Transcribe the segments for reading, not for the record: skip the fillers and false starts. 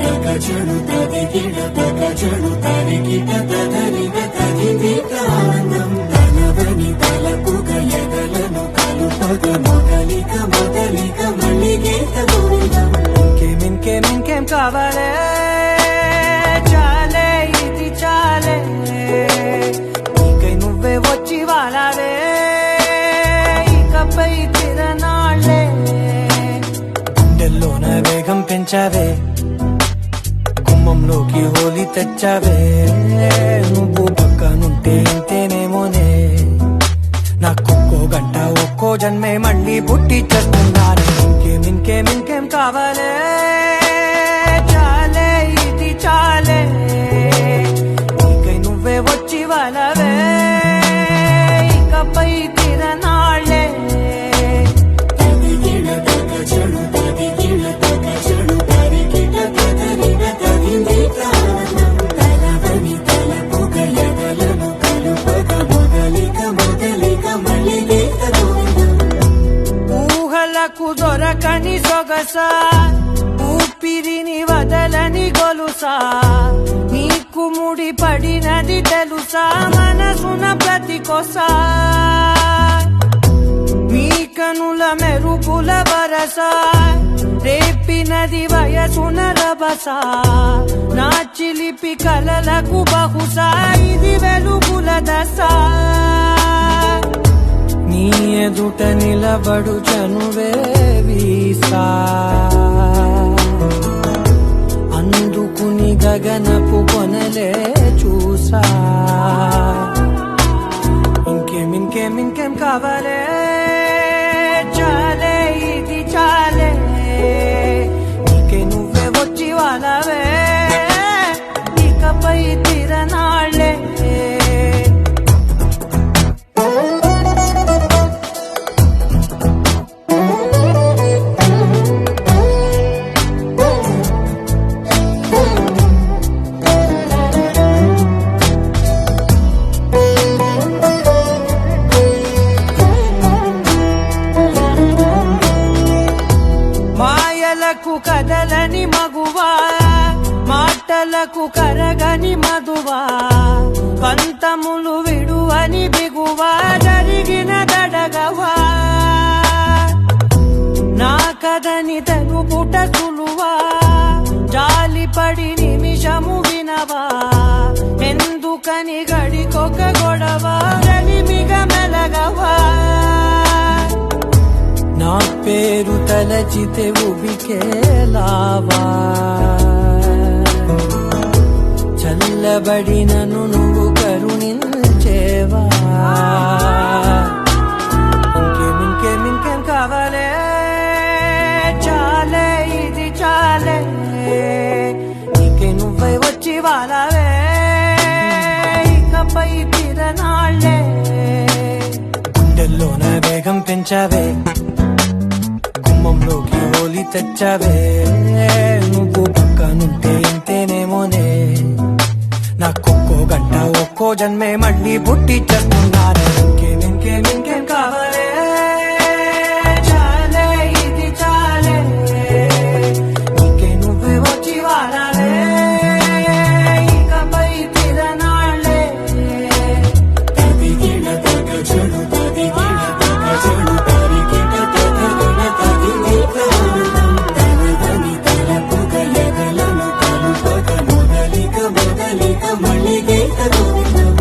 తగ చెడు తదిగిడ తగ చెడు తరిగిట తదరిన తదిగిట ఆనందం తలవని తలపుగ ఎదలను కలుపగ మొదలిక మొదలిక మళ్ళీగేత గోవిందం. ఇంకేం కావాలే చాలే ఇది చాలే నీకై నువ్వే వచ్చి వాడాలే ఇకపై తిరనాళ్లే గుండెల్లోన వేగం పెంచావే గుమ్మంలోకి హోలీ తెచ్చావే నువ్వు పక్కనుంటే ఇంతేనేమోనే నాకొక్కో గంట ఒక్కో జన్మే మళ్ళీ పుట్టి చేస్తున్నాను. ఇంకేం కావాలే చాలే ఇది చాలే నీకై నువ్వే వచ్చి వాళ్ళవే ఇకపై తిరనాళ్లే తదిగిడ తగ చెడు తదిగిడ తగ చెడు తరిగిట తదరిన తదిగిట ఆనందం తలవని తలపుగ ఎదలను కలుపగ మొదలిక మొదలిక మళ్ళీగేత గోవిందం. ఊహలకు దొరకని సొగసా ఊపిరిని వదలని గొలుసా నీకు ముడి పడినది తెలుసా మనసున ప్రతి కొసా మీ కనుల మెరుపుల వరసా రేపినది వయసున రభసా నా చిలిపి కలలకు బహుశా ఇది వెలుగుల దశ నీ ఎదుట నిలబడు చనువే వీసా అందుకుని గగనపు కొనలే చూసా. ఇంకేం కావాలే చాలే ఇది చాలే నీకే నువ్వే వచ్చి వాళ్ళవే ఇకపై తిరనాళ్లే మాయలకు కదలని మగువా మాటలకు కరగని మధువా పంతములు విడువని బిగువా జరిగిన దడగవా నా కదని తెలుపుట సులువా జాలిపడి నిమిషము వినవా ఎందుకని గడికొక గొడవ రలిమిగ మెలగవా నా పేరు తలచితే ఉబికేలావా చల్లబడినను నువ్వు కరుణించేవా. ఇంకేం కావాలే చాలే ఇది చాలే నీకే నువ్వై వచ్చి వాళ్ళవే ఇకపై తిరనాళ్లే గుండెల్లోన వేగం పెంచావే గుమ్మంలోకి హోలీ తెచ్చావే నువ్వు పక్కనుంటే ఇంతేనేమోనే నాకొక్కో గంట ఒక్కో జన్మే మళ్ళీ పుట్టి చేస్తున్నాను. ఇంకేం కావాలే చాలే ఇది చాలే నీకే నువ్వే వచ్చి వాడాలే ఇకపై తిరనాళ్లే తదిగిడ తగ చెడు తదిగిడ తగ చెడు తరిగిట తదరిన తదిగిట ఆనందం తలవని తలపుగ ఎదలను కలుపగ మొదలిక మొదలిక మళ్ళీగేత గోవిందం.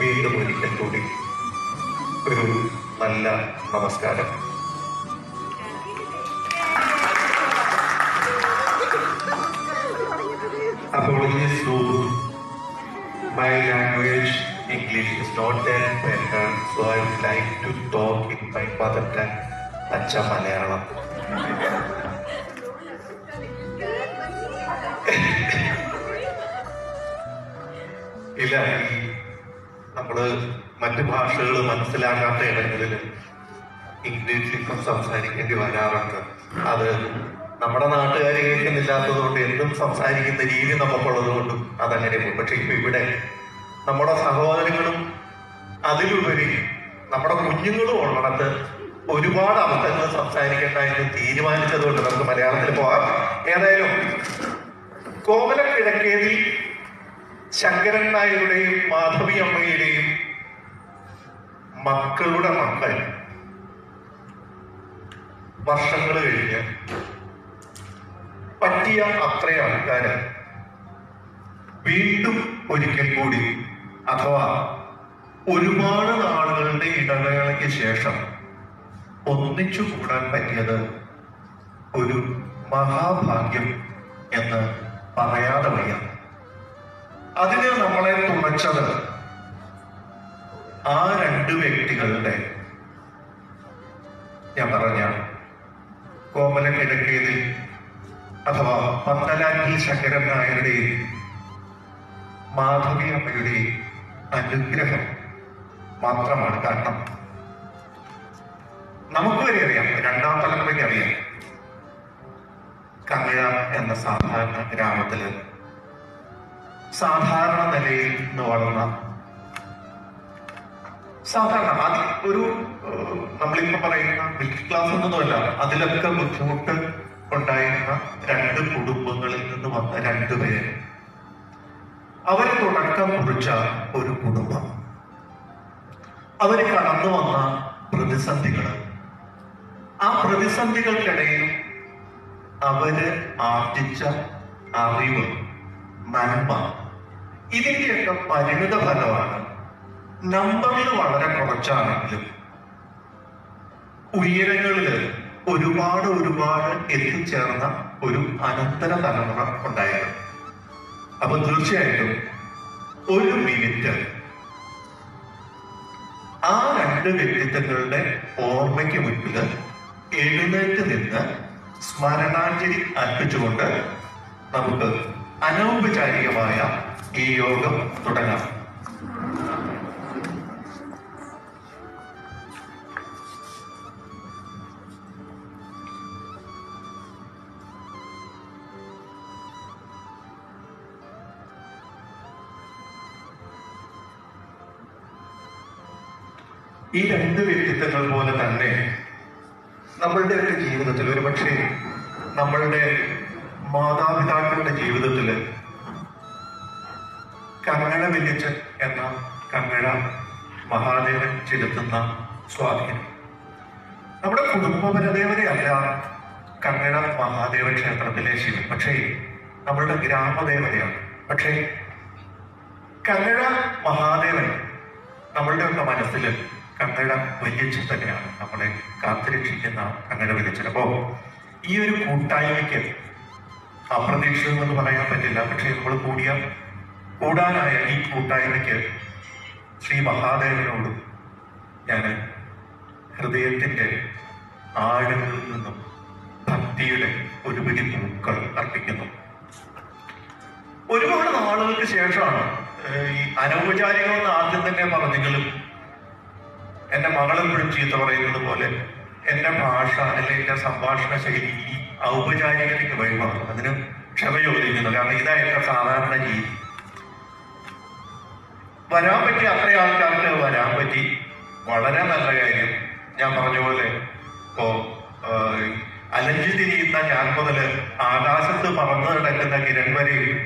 വീണ്ടും ഒരിക്കൽ കൂടി ഒരു നല്ല നമസ്കാരം. Apologies to my language, English is not that better, so I would like to talk in my mother tongue, Acha Malayalam. ഇല്ല, നമ്മള് മറ്റു ഭാഷകൾ മനസ്സിലാകാത്ത ഇടങ്ങളിൽ ഇംഗ്ലീഷിൽ സംസാരിക്കേണ്ടി വരാറുണ്ട്. അത് നമ്മുടെ നാട്ടുകാർ കേൾക്കുന്നില്ലാത്തത് കൊണ്ട് എന്തും സംസാരിക്കുന്ന രീതി നമുക്കുള്ളത് കൊണ്ടും അതങ്ങനെ പോകും. പക്ഷെ ഇപ്പൊ ഇവിടെ നമ്മുടെ സഹോദരങ്ങളും അതിലുപരി നമ്മുടെ കുഞ്ഞുങ്ങളും ഉള്ളിടത്ത് ഒരുപാട് അവസരങ്ങൾ സംസാരിക്കേണ്ട എന്ന് തീരുമാനിച്ചത് കൊണ്ട് നമുക്ക് മലയാളത്തിൽ പോകാം. ഏതായാലും കോമല കിഴക്കേതിൽ ശങ്കരൻ നായരുടെയും മാധവി അമ്മയുടെയും മക്കളുടെ മക്കൾ വർഷങ്ങൾ കഴിഞ്ഞ് പറ്റിയ അത്ര ആൾക്കാര് വീണ്ടും ഒരിക്കൽ കൂടി, അഥവാ ഒരുപാട് നാളുകളുടെ ഇടവേളയ്ക്ക് ശേഷം ഒന്നിച്ചു കൂടാൻ പറ്റിയത് ഒരു മഹാഭാഗ്യം എന്ന് പറയാതെ വയ്യ. അതിന് നമ്മളെ തുണച്ചത് ആ രണ്ട് വ്യക്തികളുടെ, ഞാൻ പറഞ്ഞ കോമല കിഴക്കേതിൽ അഥവാ പന്തലാറ്റിൽ ശങ്കരൻ നായരുടെയും മാധവി അമ്മയുടെയും അനുഗ്രഹം മാത്രമാണ് കാരണം. നമുക്ക് വരെ അറിയാം, രണ്ടാം തലമുറയ്ക്ക് അറിയാം, കങ്ങഴ എന്ന സാധാരണ ഗ്രാമത്തില് സാധാരണ നിലയിൽ നിന്ന് വളർന്ന സാധാരണ ഒരു നമ്മളിപ്പോ പറയുന്ന മിഡിൽ ക്ലാസ് ഒന്നുമല്ല, അതിലൊക്കെ ബുദ്ധിമുട്ട് ഉണ്ടായിരുന്ന രണ്ട് കുടുംബങ്ങളിൽ നിന്ന് വന്ന രണ്ടുപേര്, അവരെ തുടക്കം കുറിച്ച ഒരു കുടുംബം, അവര് കടന്നു വന്ന പ്രതിസന്ധികള്, ആ പ്രതിസന്ധികൾക്കിടയിൽ അവര് ആർജിച്ച അറിവ്, നന്മ, ഇതിന്റെയൊക്കെ പരിണിത ഫലമാണ് നമ്പറിൽ വളരെ കുറച്ചാണെങ്കിലും ഉയരങ്ങളില് ഒരുപാട് എത്തിച്ചേർന്ന ഒരു അനന്തര തലമുറ ഉണ്ടായത്. അപ്പൊ തീർച്ചയായിട്ടും ഒരു മിനിറ്റ് ആ രണ്ട് വ്യക്തിത്വങ്ങളുടെ ഓർമ്മയ്ക്ക് മുൻപില് എഴുന്നേറ്റ് നിന്ന് സ്മരണാഞ്ജലി അർപ്പിച്ചുകൊണ്ട് നമുക്ക് അനൗപചാരികമായ ഈ യോഗം തുടങ്ങാം. ഈ രണ്ട് വ്യക്തിത്വങ്ങൾ പോലെ തന്നെ നമ്മളുടെയൊക്കെ ജീവിതത്തിൽ, ഒരുപക്ഷെ നമ്മളുടെ മാതാപിതാക്കളുടെ ജീവിതത്തില് കങ്ങഴ വല്യച്ഛൻ എന്ന കങ്ങഴ മഹാദേവൻ ചെലുത്തുന്ന സ്വാധീനം നമ്മുടെ കുടുംബപരദേവതയല്ല കങ്ങഴ മഹാദേവ ക്ഷേത്രത്തിലെ ശിവൻ, പക്ഷേ നമ്മളുടെ ഗ്രാമദേവതയാണ്. പക്ഷേ കങ്ങഴ മഹാദേവൻ നമ്മളുടെയൊക്കെ മനസ്സിൽ കങ്ങഴ വല്യച്ഛൻ തന്നെയാണ് നമ്മളെ കാത്തുരക്ഷിക്കുന്ന കങ്ങഴ വല്യച്ഛൻ. അപ്പോ ഈ ഒരു കൂട്ടായ്മയ്ക്ക് അപ്രതീക്ഷിതമെന്ന് പറയാൻ പറ്റില്ല, പക്ഷെ നമ്മൾ കൂടാനായ ഈ കൂട്ടായ്മയ്ക്ക് ശ്രീ മഹാദേവനോടും ഞാൻ ഹൃദയത്തിന്റെ ആഴങ്ങളിൽ നിന്നും ഭക്തിയുടെ ഒരു പിടി പൂക്കൾ അർപ്പിക്കുന്നു. ഒരുപാട് നാളുകൾക്ക് ശേഷമാണ് ഈ അനൗപചാരികമെന്ന് ആദ്യം തന്നെ പറഞ്ഞെങ്കിലും എന്റെ മകളെപ്പോഴും ചീത്ത പറയുന്നത് പോലെ എന്റെ ഭാഷ അല്ലെങ്കിൽ എന്റെ സംഭാഷണ ശൈലി ഈ ഔപചാരികതയ്ക്ക് വഴിമാറും. അതിന് ക്ഷമ ചോദിക്കുന്നു, കാരണം ഇതാ എന്റെ സാധാരണ രീതി. വരാൻ പറ്റി, അത്ര ആൾക്കാർക്ക് വരാൻ പറ്റി, വളരെ നല്ല കാര്യം. ഞാൻ പറഞ്ഞ പോലെ ഇപ്പോ അലഞ്ചു തിരിയുന്ന ഞാൻ മുതല് ആകാശത്ത് പറന്നു കിടക്കുന്ന കിരൺ വരെയും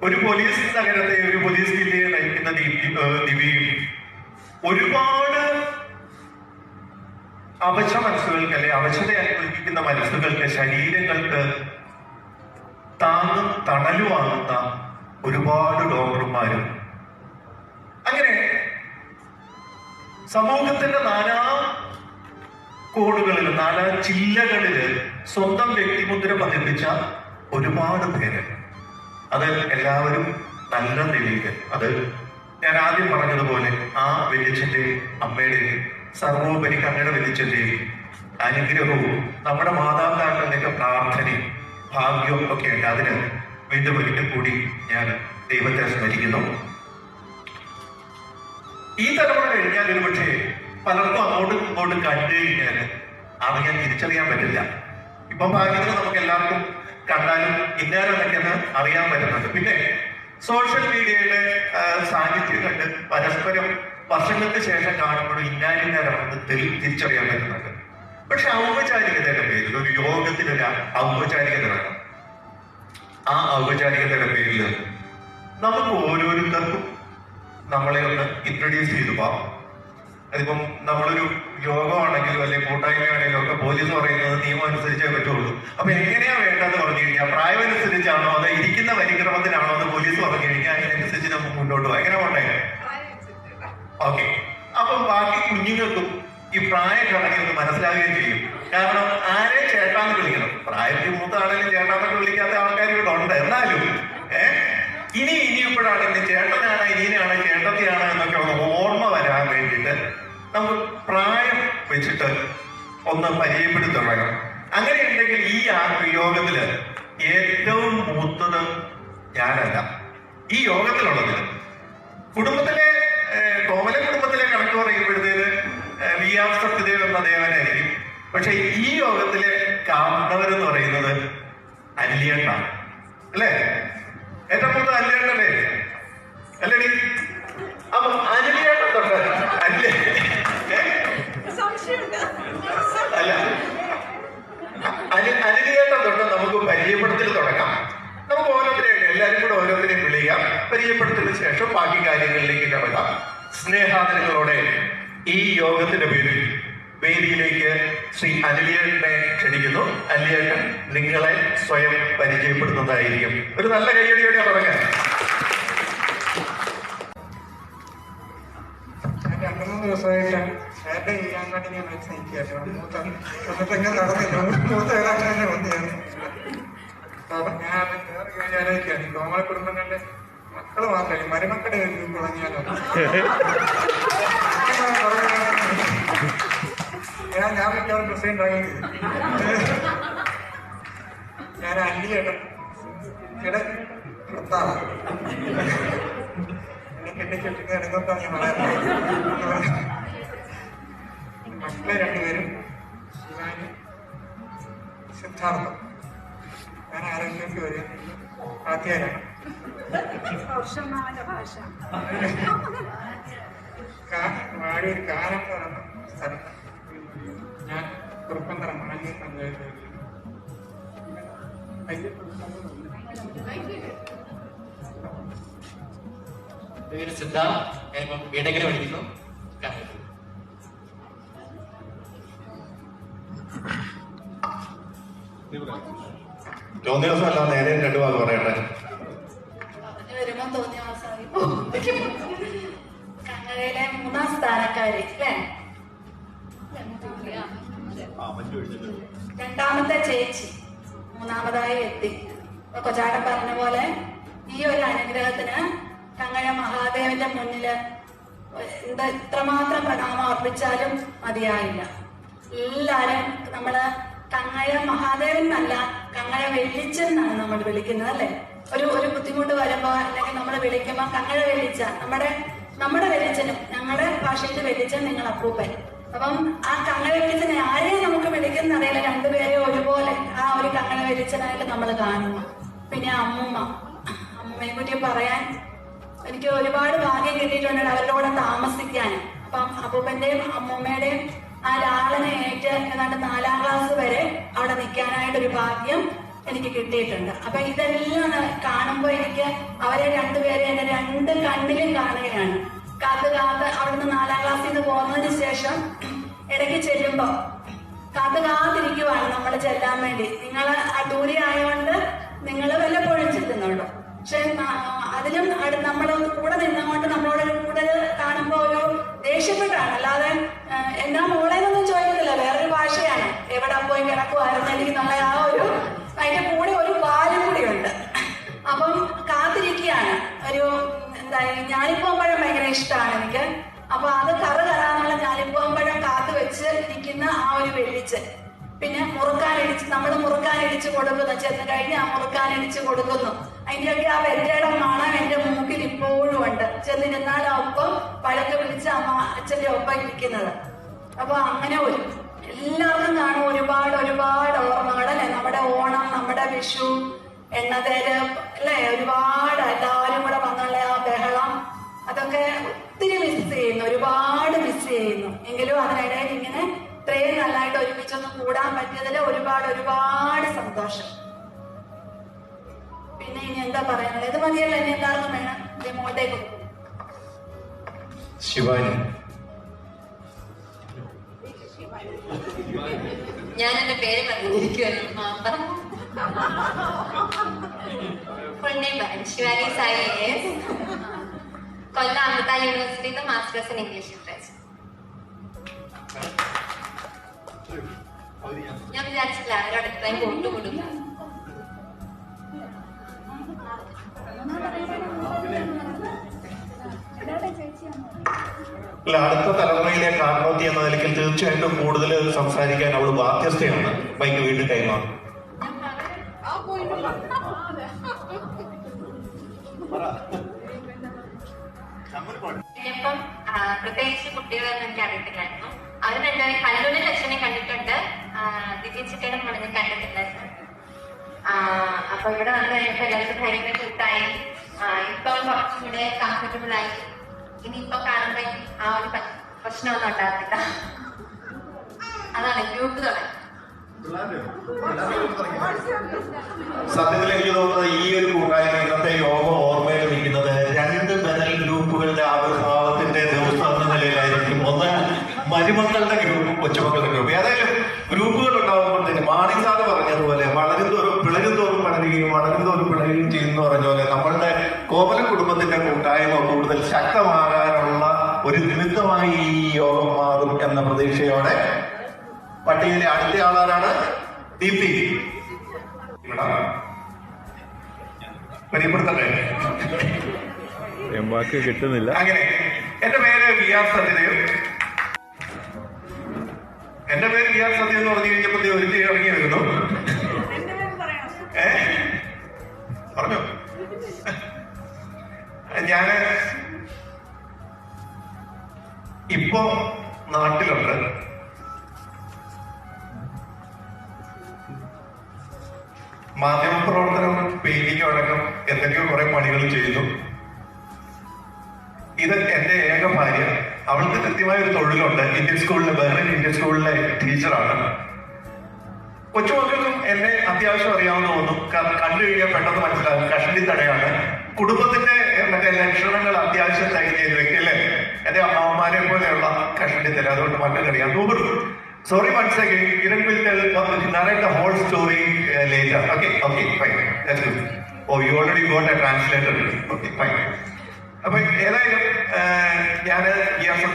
ഒരു പോലീസ് നഗരത്തെ, ഒരു പോലീസ് ജില്ലയെ നയിക്കുന്ന ദിവ്യയും ഒരുപാട് അവശ മനസ്സുകൾക്ക്, അല്ലെ അവശത അനുഭവിക്കുന്ന മനസ്സുകൾക്ക്, ശരീരങ്ങൾക്ക് താങ്ങും തണലുമാകുന്ന ഒരുപാട് ഡോക്ടർമാരും, അങ്ങനെ സമൂഹത്തിന്റെ നാനാ കോണുകളില്, നാനാ ചില്ലകളില് സ്വന്തം വ്യക്തിമുദ്ര പതിപ്പിച്ച ഒരുപാട് പേര്. അത് എല്ലാവരും നല്ല നിലയിൽ, അത് ഞാൻ ആദ്യം പറഞ്ഞതുപോലെ ആ വെല്ലിച്ചന്റെയും അമ്മയുടെയും സർവോപരി കങ്ങഴ വെല്ലിച്ചന്റെയും അനുഗ്രഹവും നമ്മുടെ മാതാപിതാക്കളുടെയൊക്കെ പ്രാർത്ഥനയും ഭാഗ്യവും ഒക്കെ ഉണ്ട്. അതിന് വീണ്ടും ഒരിക്കൽ കൂടി ഞാൻ ദൈവത്തെ സ്മരിക്കുന്നു. ഈ തലമുറ കഴിഞ്ഞാൽ ഒരു പക്ഷേ പലർക്കും അങ്ങോട്ടും ഇങ്ങോട്ടും കണ്ടു കഴിഞ്ഞാൽ അറിയാൻ, തിരിച്ചറിയാൻ പറ്റില്ല. ഇപ്പൊ ഭാഗ്യത്തിന് നമുക്ക് എല്ലാവർക്കും കണ്ടാലും ഇന്നാരെന്നൊക്കെയെന്ന് അറിയാൻ പറ്റുന്നുണ്ട്. പിന്നെ സോഷ്യൽ മീഡിയയുടെ സാന്നിധ്യം കണ്ട് പരസ്പരം വർഷങ്ങൾക്ക് ശേഷം കാണുമ്പോഴും ഇന്നാരെന്ന് തിരിച്ചറിയാൻ പറ്റുന്നുണ്ട്. പക്ഷെ ഔപചാരികതയുടെ പേരിൽ ഒരു യോഗത്തിനൊരു ഔപചാരികത വേണം. ആ ഔപചാരികതയുടെ പേരിൽ നമുക്ക് ഓരോരുത്തർക്കും നമ്മളെ ഒന്ന് ഇൻട്രൊഡ്യൂസ് ചെയ്തു പോവാം. അതിപ്പം നമ്മളൊരു യോഗമാണെങ്കിലും അല്ലെങ്കിൽ കൂട്ടായ്മയാണെങ്കിലും ഒക്കെ പോലീസ് പറയുന്നത് നിയമം അനുസരിച്ചേ പറ്റുള്ളൂ. അപ്പൊ എങ്ങനെയാ വേണ്ടതെന്ന് പറഞ്ഞു കഴിഞ്ഞാൽ പ്രായം അനുസരിച്ചാണോ അതോ ഇരിക്കുന്ന പരിക്രമത്തിനാണോ എന്ന് പോലീസ് പറഞ്ഞു കഴിഞ്ഞാൽ അതിനനുസരിച്ച് നമുക്ക് മുന്നോട്ട് പോകാം. എങ്ങനെ പോണ്ടേ? ഓക്കെ. അപ്പം ബാക്കി കുഞ്ഞുങ്ങൾക്കും ഈ പ്രായഘടന ഒന്ന് മനസ്സിലാവുകയും ചെയ്യും. കാരണം ആരെ ചേട്ടാന്ന് വിളിക്കണം. പ്രായത്തിൽ മൂത്ത ആണെങ്കിലും ചേട്ടാന്നൊക്കെ വിളിക്കാത്ത ആൾക്കാർ ഇവിടെ ഉണ്ട്. എന്നാലും ഇനിയിപ്പോഴാണ് ഇനി ചേട്ടനാണ് ഇനിയാണ് ചേട്ടത്തിയാണ് എന്നൊക്കെ ഒന്ന് ഓർമ്മ വരാൻ വേണ്ടിയിട്ട് നമുക്ക് പ്രായം വെച്ചിട്ട് ഒന്ന് പരിചയപ്പെടുത്തി തുടങ്ങണം. അങ്ങനെ ഉണ്ടെങ്കിൽ ഈ യോഗത്തില് ഏറ്റവും മൂത്തത് ഞാനല്ല. ഈ യോഗത്തിലുള്ളത് കുടുംബത്തിലെ കോമല കുടുംബത്തിലെ കണക്ക് പറയുമ്പോഴത്തേന് വി ആർ സത്യദേവ് എന്ന ദേവനായിരിക്കും. പക്ഷെ ഈ യോഗത്തിലെ കാരണവരെന്ന് പറയുന്നത് അല്ലിയേട്ടാണ്. അല്ലേ? ഏറ്റവും മൂത്ത അല്ലിയേട്ടല്ലേ? അല്ലേ? അപ്പൊ അല്ലിയേട്ടൻ തൊട്ട് അല്ലേ അല്ല അല്ലിയേട്ടൻ തൊട്ട് നമുക്ക് പരിചയപ്പെടുത്തൽ തുടങ്ങാം. നമുക്ക് ഓരോരുത്തരെയും എല്ലാവരും കൂടെ ഓരോരുത്തരെയും വിളിക്കാം. പരിചയപ്പെടുത്തിയതിനു ശേഷം ബാക്കി കാര്യങ്ങളിലേക്ക് കടക്കാം. സ്നേഹാദരങ്ങളോടെ ഈ യോഗത്തിന്റെ പേരിൽ വേദിയിലേക്ക് ശ്രീ അനിലിയേട്ടനെ ക്ഷണിക്കുന്നു. അനിലിയേട്ടൻ നിങ്ങളെ സ്വയം പരിചയപ്പെടുത്തുന്നതായിരിക്കും. ഒരു നല്ല കൈയടിയോടെ തുടങ്ങാൻ. 2-3 ദിവസമായിട്ട് ഷാറ്റ് ചെയ്യാൻ വേണ്ടി ഞാൻ നിൽക്കുകയായിരുന്നു. എന്നിട്ട് ഇങ്ങനെ നടന്നില്ല. മൂത്ത ഏതാണ്ട് തന്നെ വന്നു. ഞാൻ വേറെ ആലോചിക്കുകയാണ്, ഈ കോമള കുടുംബങ്ങളുടെ മക്കള് മാത്രമല്ല മരുമക്കളുടെ തുടങ്ങിയാലോ. ഞാൻ മിക്കവാറും പ്രസിഡന്റ് ആകുന്നത്. ഞാൻ അല്ലിയേട്ടൻ ഭർത്താവാണ്. എന്നെ കെട്ടിക്കെട്ടിട്ട് ഇടങ്ങോട്ടാണ് ഞാൻ പറയുന്നത്. മക്കളെ 2 പേരും ശിവാനി, സിദ്ധാർത്ഥം. ഞാൻ ആരോഗ്യക്ക് ഒരു ആദ്യമാണ്. വാഴൂർ കാരം എന്ന് പറയുന്ന സ്ഥലത്ത് ഞാൻ കുറുപ്പന്തറ മാഞ്ഞൂർ പഞ്ചായത്ത് പേര് സിദ്ധാർത്ഥ്. ഞാനിപ്പം ബിടെക്കിന് പഠിക്കുന്നു. തോന്നിയവസമല്ല, നേരെ 2 വാക്ക് പറയട്ടെ. വരുമ്പോ തോന്നിയ മാസമായി. കങ്ങരയിലെ 3ാം സ്ഥാനക്കാരി അല്ലേ? 2ാമത്തെ ചേച്ചി 3ാമതായി എത്തി. കൊച്ചാട്ടൻ പറഞ്ഞ പോലെ ഈ ഒരു അനുഗ്രഹത്തിന് കങ്ങര മഹാദേവന്റെ മുന്നില് എത്രമാത്രം പ്രണാമം അർപ്പിച്ചാലും മതിയായില്ല. എല്ലാരും നമ്മള് കങ്ങര മഹാദേവൻ എന്നല്ല, കങ്ങര വെള്ളിച്ചൻ എന്നാണ് നമ്മൾ വിളിക്കുന്നത് അല്ലെ? ഒരു ബുദ്ധിമുട്ട് വരുമ്പോ അല്ലെങ്കിൽ നമ്മൾ വിളിക്കുമ്പോ കങ്ങര വെള്ളിച്ച, നമ്മുടെ വെള്ളിച്ചനും ഞങ്ങളുടെ ഭാഷയിൽ വെള്ളിച്ചൻ, നിങ്ങൾ അപ്പൂപ്പൻ. അപ്പം ആ കങ്ങര വെള്ളിച്ചനെ ആരെയും നമുക്ക് വിളിക്കുന്ന അറിയില്ല, 2 പേരെ ഒരുപോലെ ആ ഒരു കങ്ങര വെള്ളിച്ചനായിട്ട് നമ്മൾ കാണുന്നു. പിന്നെ അമ്മൂമ്മയെ പറ്റി പറയാൻ എനിക്ക് ഒരുപാട് ഭാഗ്യം കിട്ടിയിട്ടുണ്ട് അവരുടെ കൂടെ താമസിക്കാൻ. അപ്പം അപ്പൂപ്പന്റെയും അമ്മൂമ്മയുടെയും ആ ലാളനയേറ്റ് ഏതാണ്ട് 4ാം ക്ലാസ് വരെ അവിടെ നിൽക്കാനായിട്ടൊരു ഭാഗ്യം എനിക്ക് കിട്ടിയിട്ടുണ്ട്. അപ്പൊ ഇതെല്ലാം കാണുമ്പോ എനിക്ക് അവരെ 2 പേരെ എന്റെ 2 കണ്ണിലും കാണുകയാണ്. കാത്ത് അവിടുന്ന് 4ാം ക്ലാസ്സിൽ നിന്ന് പോകുന്നതിന് ശേഷം ഇടയ്ക്ക് ചെല്ലുമ്പോ കാത്തിരിക്കുവാണ് നമ്മൾ ചെല്ലാൻ വേണ്ടി. നിങ്ങൾ ദൂരെ ആയതുകൊണ്ട് നിങ്ങൾ വല്ലപ്പോഴും ചെല്ലുന്നുണ്ടോ? പക്ഷെ അതിലും നമ്മള് കൂടെ നിന്നുകൊണ്ട് നമ്മളോട് കൂടുതൽ കാണുമ്പോ ഒരു ദേഷ്യപ്പെട്ടാണ്, അല്ലാതെ എന്നാ മോളേന്നൊന്നും ചോദിക്കില്ല. വേറൊരു ഭാഷയാണ്. എവിടെ പോയി കിടക്കുമായിരുന്നെങ്കിൽ നമ്മളെ ആ ഒരു അതിന്റെ കൂടെ ഒരു പാലും കൂടിയുണ്ട്. അപ്പം കാത്തിരിക്കുകയാണ്. ഒരു ഞാലിപ്പൂവമ്പഴം ഭയങ്കര ഇഷ്ടമാണ് എനിക്ക്. അപ്പൊ അത് കറാന്നുള്ള ഞാലിപ്പൂവമ്പഴം കാത്തു വെച്ച് ഇരിക്കുന്ന ആ ഒരു വെള്ളിച്ചൻ. പിന്നെ നമ്മൾ മുറുക്കാനിടിച്ച് കൊടുക്കുന്നു. ചെന്ന് കഴിഞ്ഞ് ആ മുറുക്കാനിടിച്ച് കൊടുക്കുന്നു. അതിന്റെയൊക്കെ ആ വെറ്റയുടെ മണം എന്റെ മൂക്കിൽ ഇപ്പോഴും ഉണ്ട്. ചെന്നിരുന്നാൽ ഒപ്പം പഴക്കെ വിളിച്ച് അച്ഛന്റെ ഒപ്പം ഇരിക്കുന്നത്. അപ്പൊ അങ്ങനെ എല്ലാവർക്കും കാണും ഒരുപാട് ഓർമ്മകൾ അല്ലെ? നമ്മുടെ ഓണം, നമ്മുടെ വിഷു, എണ്ണതേര് അല്ലെ? ഒരുപാട് എല്ലാവരും കൂടെ വന്നുള്ള ആ ബഹളം, അതൊക്കെ ഒത്തിരി മിസ് ചെയ്യുന്നു, ഒരുപാട് മിസ് ചെയ്യുന്നു. എങ്കിലും അതിനിടയിൽ ഇങ്ങനെ ഇത്രയും നല്ലതായിട്ട് ഒരുമിച്ചൊന്നും കൂടാൻ പറ്റിയതിൽ ഒരുപാട് സന്തോഷം. പിന്നെ ഇനി എന്താ പറയാനുള്ളത്? ഇത് മതിയല്ല, ഇനി എല്ലാവർക്കും വേണം. മോട്ടേക്ക് ശിവാനി. ഞാൻ എന്റെ പേര് പറഞ്ഞിരിക്കുവായിരുന്നു. ശിവാനി സായി AS, കൊല്ലം അമൃത യൂണിവേഴ്സിറ്റിയിൽ നിന്ന് മാസ്റ്റേഴ്സ് ഇൻ ഇംഗ്ലീഷ് ലിറ്ററേച്ചർ. ഞാൻ വിചാരിച്ചില്ല അവരോട് ഇത്രയും കൊണ്ടുകൊടുക്കാം. അല്ല, അടുത്ത തലമുറയിലെ കാരണവത്തി എന്ന നിലയ്ക്ക് തീർച്ചയായിട്ടും കൂടുതൽ സംസാരിക്കാൻ അവൾ ബാധ്യസ്ഥയാണ്. ബൈക്ക് വീണ്ടും കൈമാറും. ഇപ്പം പ്രത്യേകിച്ച് കുട്ടികളൊന്നും എനിക്ക് അറിയത്തില്ലായിരുന്നു. അവർ രണ്ടുപേരും കലരുവിന്റെ അച്ഛനെ കണ്ടിട്ടുണ്ട്, ദിവ്യ ചിട്ടയുടെ മടങ്ങി കണ്ടിട്ടില്ലായിരുന്നു. അപ്പൊ ഇവിടെ വന്നു കഴിഞ്ഞപ്പോ എല്ലാവർക്കും ഭയങ്കര കൂട്ടായി. ഇപ്പൊ കുറച്ചും കൂടെ കംഫർട്ടബിൾ ആയി. ഇനിയിപ്പൊ കാണുമ്പോ ആ ഒരു പ്രശ്നമൊന്നും ഉണ്ടാകത്തില്ല. അതാണ് ഗ്രൂപ്പ് തുടങ്ങി. സത്യത്തിൽ എനിക്ക് തോന്നുന്നത് ഈ ഒരു കൂട്ടായ്മ ഇന്നത്തെ യോഗം ഓർമ്മയിൽ നിൽക്കുന്നത് 2 ബദൽ ഗ്രൂപ്പുകളുടെ ആവിർഭാവത്തിന്റെ ദിവസം എന്ന നിലയിലായിരിക്കും. ഒന്ന് മരുമക്കളുടെ ഗ്രൂപ്പും കൊച്ചുമക്കളുടെ ഗ്രൂപ്പും. ഏതായാലും ഗ്രൂപ്പുകൾ ഉണ്ടാകുമ്പോഴത്തേന് മാണിസാറ് പറഞ്ഞതുപോലെ വളരുന്തോറും പിളരുകയും ചെയ്യുന്നു പറഞ്ഞ പോലെ നമ്മളുടെ കോമല കുടുംബത്തിന്റെ കൂട്ടായ്മ കൂടുതൽ ശക്തമാകാനുള്ള ഒരു നിമിത്തമായി ഈ യോഗം മാറും എന്ന പ്രതീക്ഷയോടെ പട്ടികയിലെ അടുത്ത ആളാരാണ്? ദീപ്തി. പരിപ്പെടുത്തട്ടെ, വാക്ക് കിട്ടുന്നില്ല. അങ്ങനെ എന്റെ പേര് വിആർ സത്യദേവ്. എന്റെ പേര് വിആർ സത്യം എന്ന് പറഞ്ഞു കഴിഞ്ഞപ്പോ ഒരു ഇറങ്ങി വരുന്നു. പറഞ്ഞോ. ഞാന് ഇപ്പോ നാട്ടിലുണ്ട്. മാധ്യമപ്രവർത്തനം, പെയിന്റിംഗ് അടക്കം എന്തൊക്കെയോ കുറെ പണികൾ ചെയ്യുന്നു. ഇത് എന്റെ ഏക ഭാര്യ. അവൾക്ക് കൃത്യമായ ഒരു തൊഴിലുണ്ട്. ബഹ്റൈൻ ഇന്ത്യൻ സ്കൂളിലെ ടീച്ചറാണ്. കൊച്ചുമക്കൾക്കും എന്നെ അത്യാവശ്യം അറിയാവുന്ന തോന്നും. കണ്ടു കഴിഞ്ഞാൽ പെട്ടെന്ന് മനസ്സിലാകും കഷണ്ടി തടയാണ്. കുടുംബത്തിന്റെ മറ്റേ ലക്ഷണങ്ങൾ അത്യാവശ്യം തികഞ്ഞ വ്യക്തി അല്ലേ. എന്റെ അമ്മമാരെ പോലെയുള്ള കഷണ്ടി തര. അതുകൊണ്ട് മക്കൾക്കറിയാം. Sorry once again, Kiran will narrate the whole story later. Okay, fine. That's good. Oh, you already got a translator. Okay, fine. അപ്പൊ ഏതായാലും ഞാൻ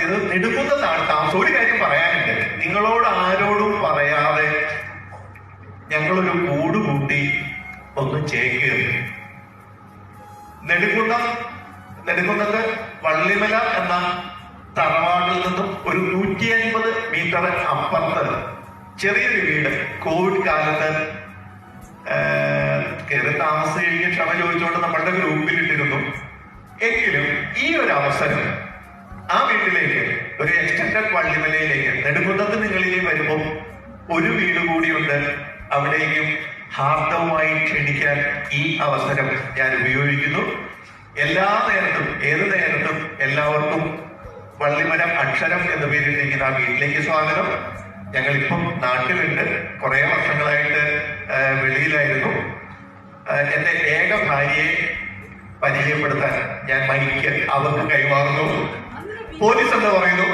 ഇത് നെടുക്കുന്നതാണ്. ഒരു കാര്യം പറയാനുണ്ട്. നിങ്ങളോട് ആരോടും പറയാതെ ഞങ്ങളൊരു കൂട് കൂട്ടി ഒന്ന് ചേക്കേറി നെടുക്കുന്നത് വള്ളിമല എന്ന തറവാടിൽ നിന്നും ഒരു 150 മീറ്റർ അപ്പുറത്ത് ചെറിയൊരു വീട്. കോവിഡ് കാലത്ത് കയറി താമസം കഴിഞ്ഞ് ക്ഷമ ചോദിച്ചുകൊണ്ട് നമ്മളുടെ ഗ്രൂപ്പിൽ ഇട്ടിരുന്നു. എങ്കിലും ഈ ഒരു അവസരം ആ വീട്ടിലേക്ക്, ഒരു എക്സ്റ്റൻഡഡ് വള്ളിമലയിലേക്ക്, നെടുകുന്നത്ത് നിങ്ങളിലേക്ക് വരുമ്പോൾ ഒരു വീട് കൂടിയുണ്ട്. അവിടേക്കും ഹാർദവുമായി ക്ഷണിക്കാൻ ഈ അവസരം ഞാൻ ഉപയോഗിക്കുന്നു. എല്ലാ നേരത്തും, ഏത് നേരത്തും എല്ലാവർക്കും വള്ളിമരം അക്ഷരം എന്ന് പേരിട്ടിരിക്കുന്ന ആ വീട്ടിലേക്ക് സ്വാഗതം. ഞങ്ങളിപ്പം നാട്ടിലുണ്ട്. കുറെ വർഷങ്ങളായിട്ട് വെളിയിലായിരുന്നു. എന്റെ ഏക ഭാര്യയെ പരിചയപ്പെടുത്താൻ ഞാൻ മൈക്ക് അവർക്ക് കൈമാറുന്നു. പോലീസ് എന്താ പറയുന്നു?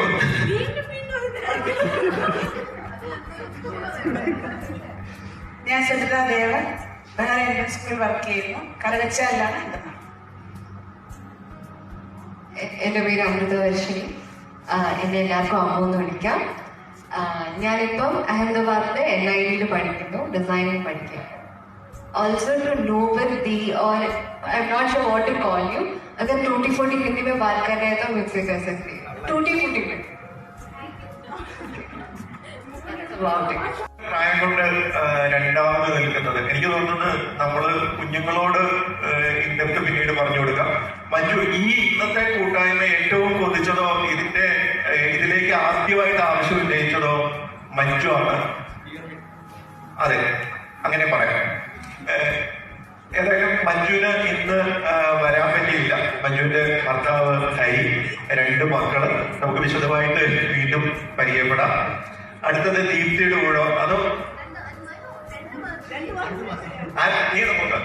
ഞാൻ സുജിത ദേവൻ, ബഹ്റൈൻ ഇന്ത്യൻ സ്കൂളിൽ വർക്ക് ചെയ്യുന്നു. കരകച്ചാലാണ് എന്റെ നാട്. എന്റെ പേര് അമൃതവർഷിണി. എന്നെ എല്ലാവർക്കും അമ്മ എന്ന് വിളിക്കാം. ഞാനിപ്പം അഹമ്മദാബാദിലെ NID പഠിക്കുന്നു, ഡിസൈനിങ് പഠിക്കാം. Also to know with the, or I'm not sure what to call you. अगर टूटी फूटी हिंदी में बात कर रहे हैं तो मुझसे कर सकते हैं. टूटी फूटी में. പ്രായം കൊണ്ട് രണ്ടാമത് നിൽക്കുന്നത് എനിക്ക് തോന്നുന്നത് നമ്മള് കുഞ്ഞുങ്ങളോട് ഇതൊക്കെ പിന്നീട് പറഞ്ഞു കൊടുക്കാം. മഞ്ജു, ഈ ഇന്നത്തെ കൂട്ടായ്മ ഏറ്റവും കൊതിച്ചതോ ഇതിലേക്ക് ആദ്യമായിട്ട് ആവശ്യം ഉന്നയിച്ചതോ മഞ്ജു ആണ്. അതെ, അങ്ങനെ പറയാം. ഏതായാലും മഞ്ജുവിന് ഇന്ന് വരാൻ പറ്റിയില്ല. മഞ്ജുവിന്റെ ഭർത്താവ് ഹരി, 2 മക്കള്. നമുക്ക് വിശദമായിട്ട് വീണ്ടും പരിചയപ്പെടാം. അടുത്തത് ദീപ്തിയുടെ കൂടോ അതോ നീ നമുക്ക്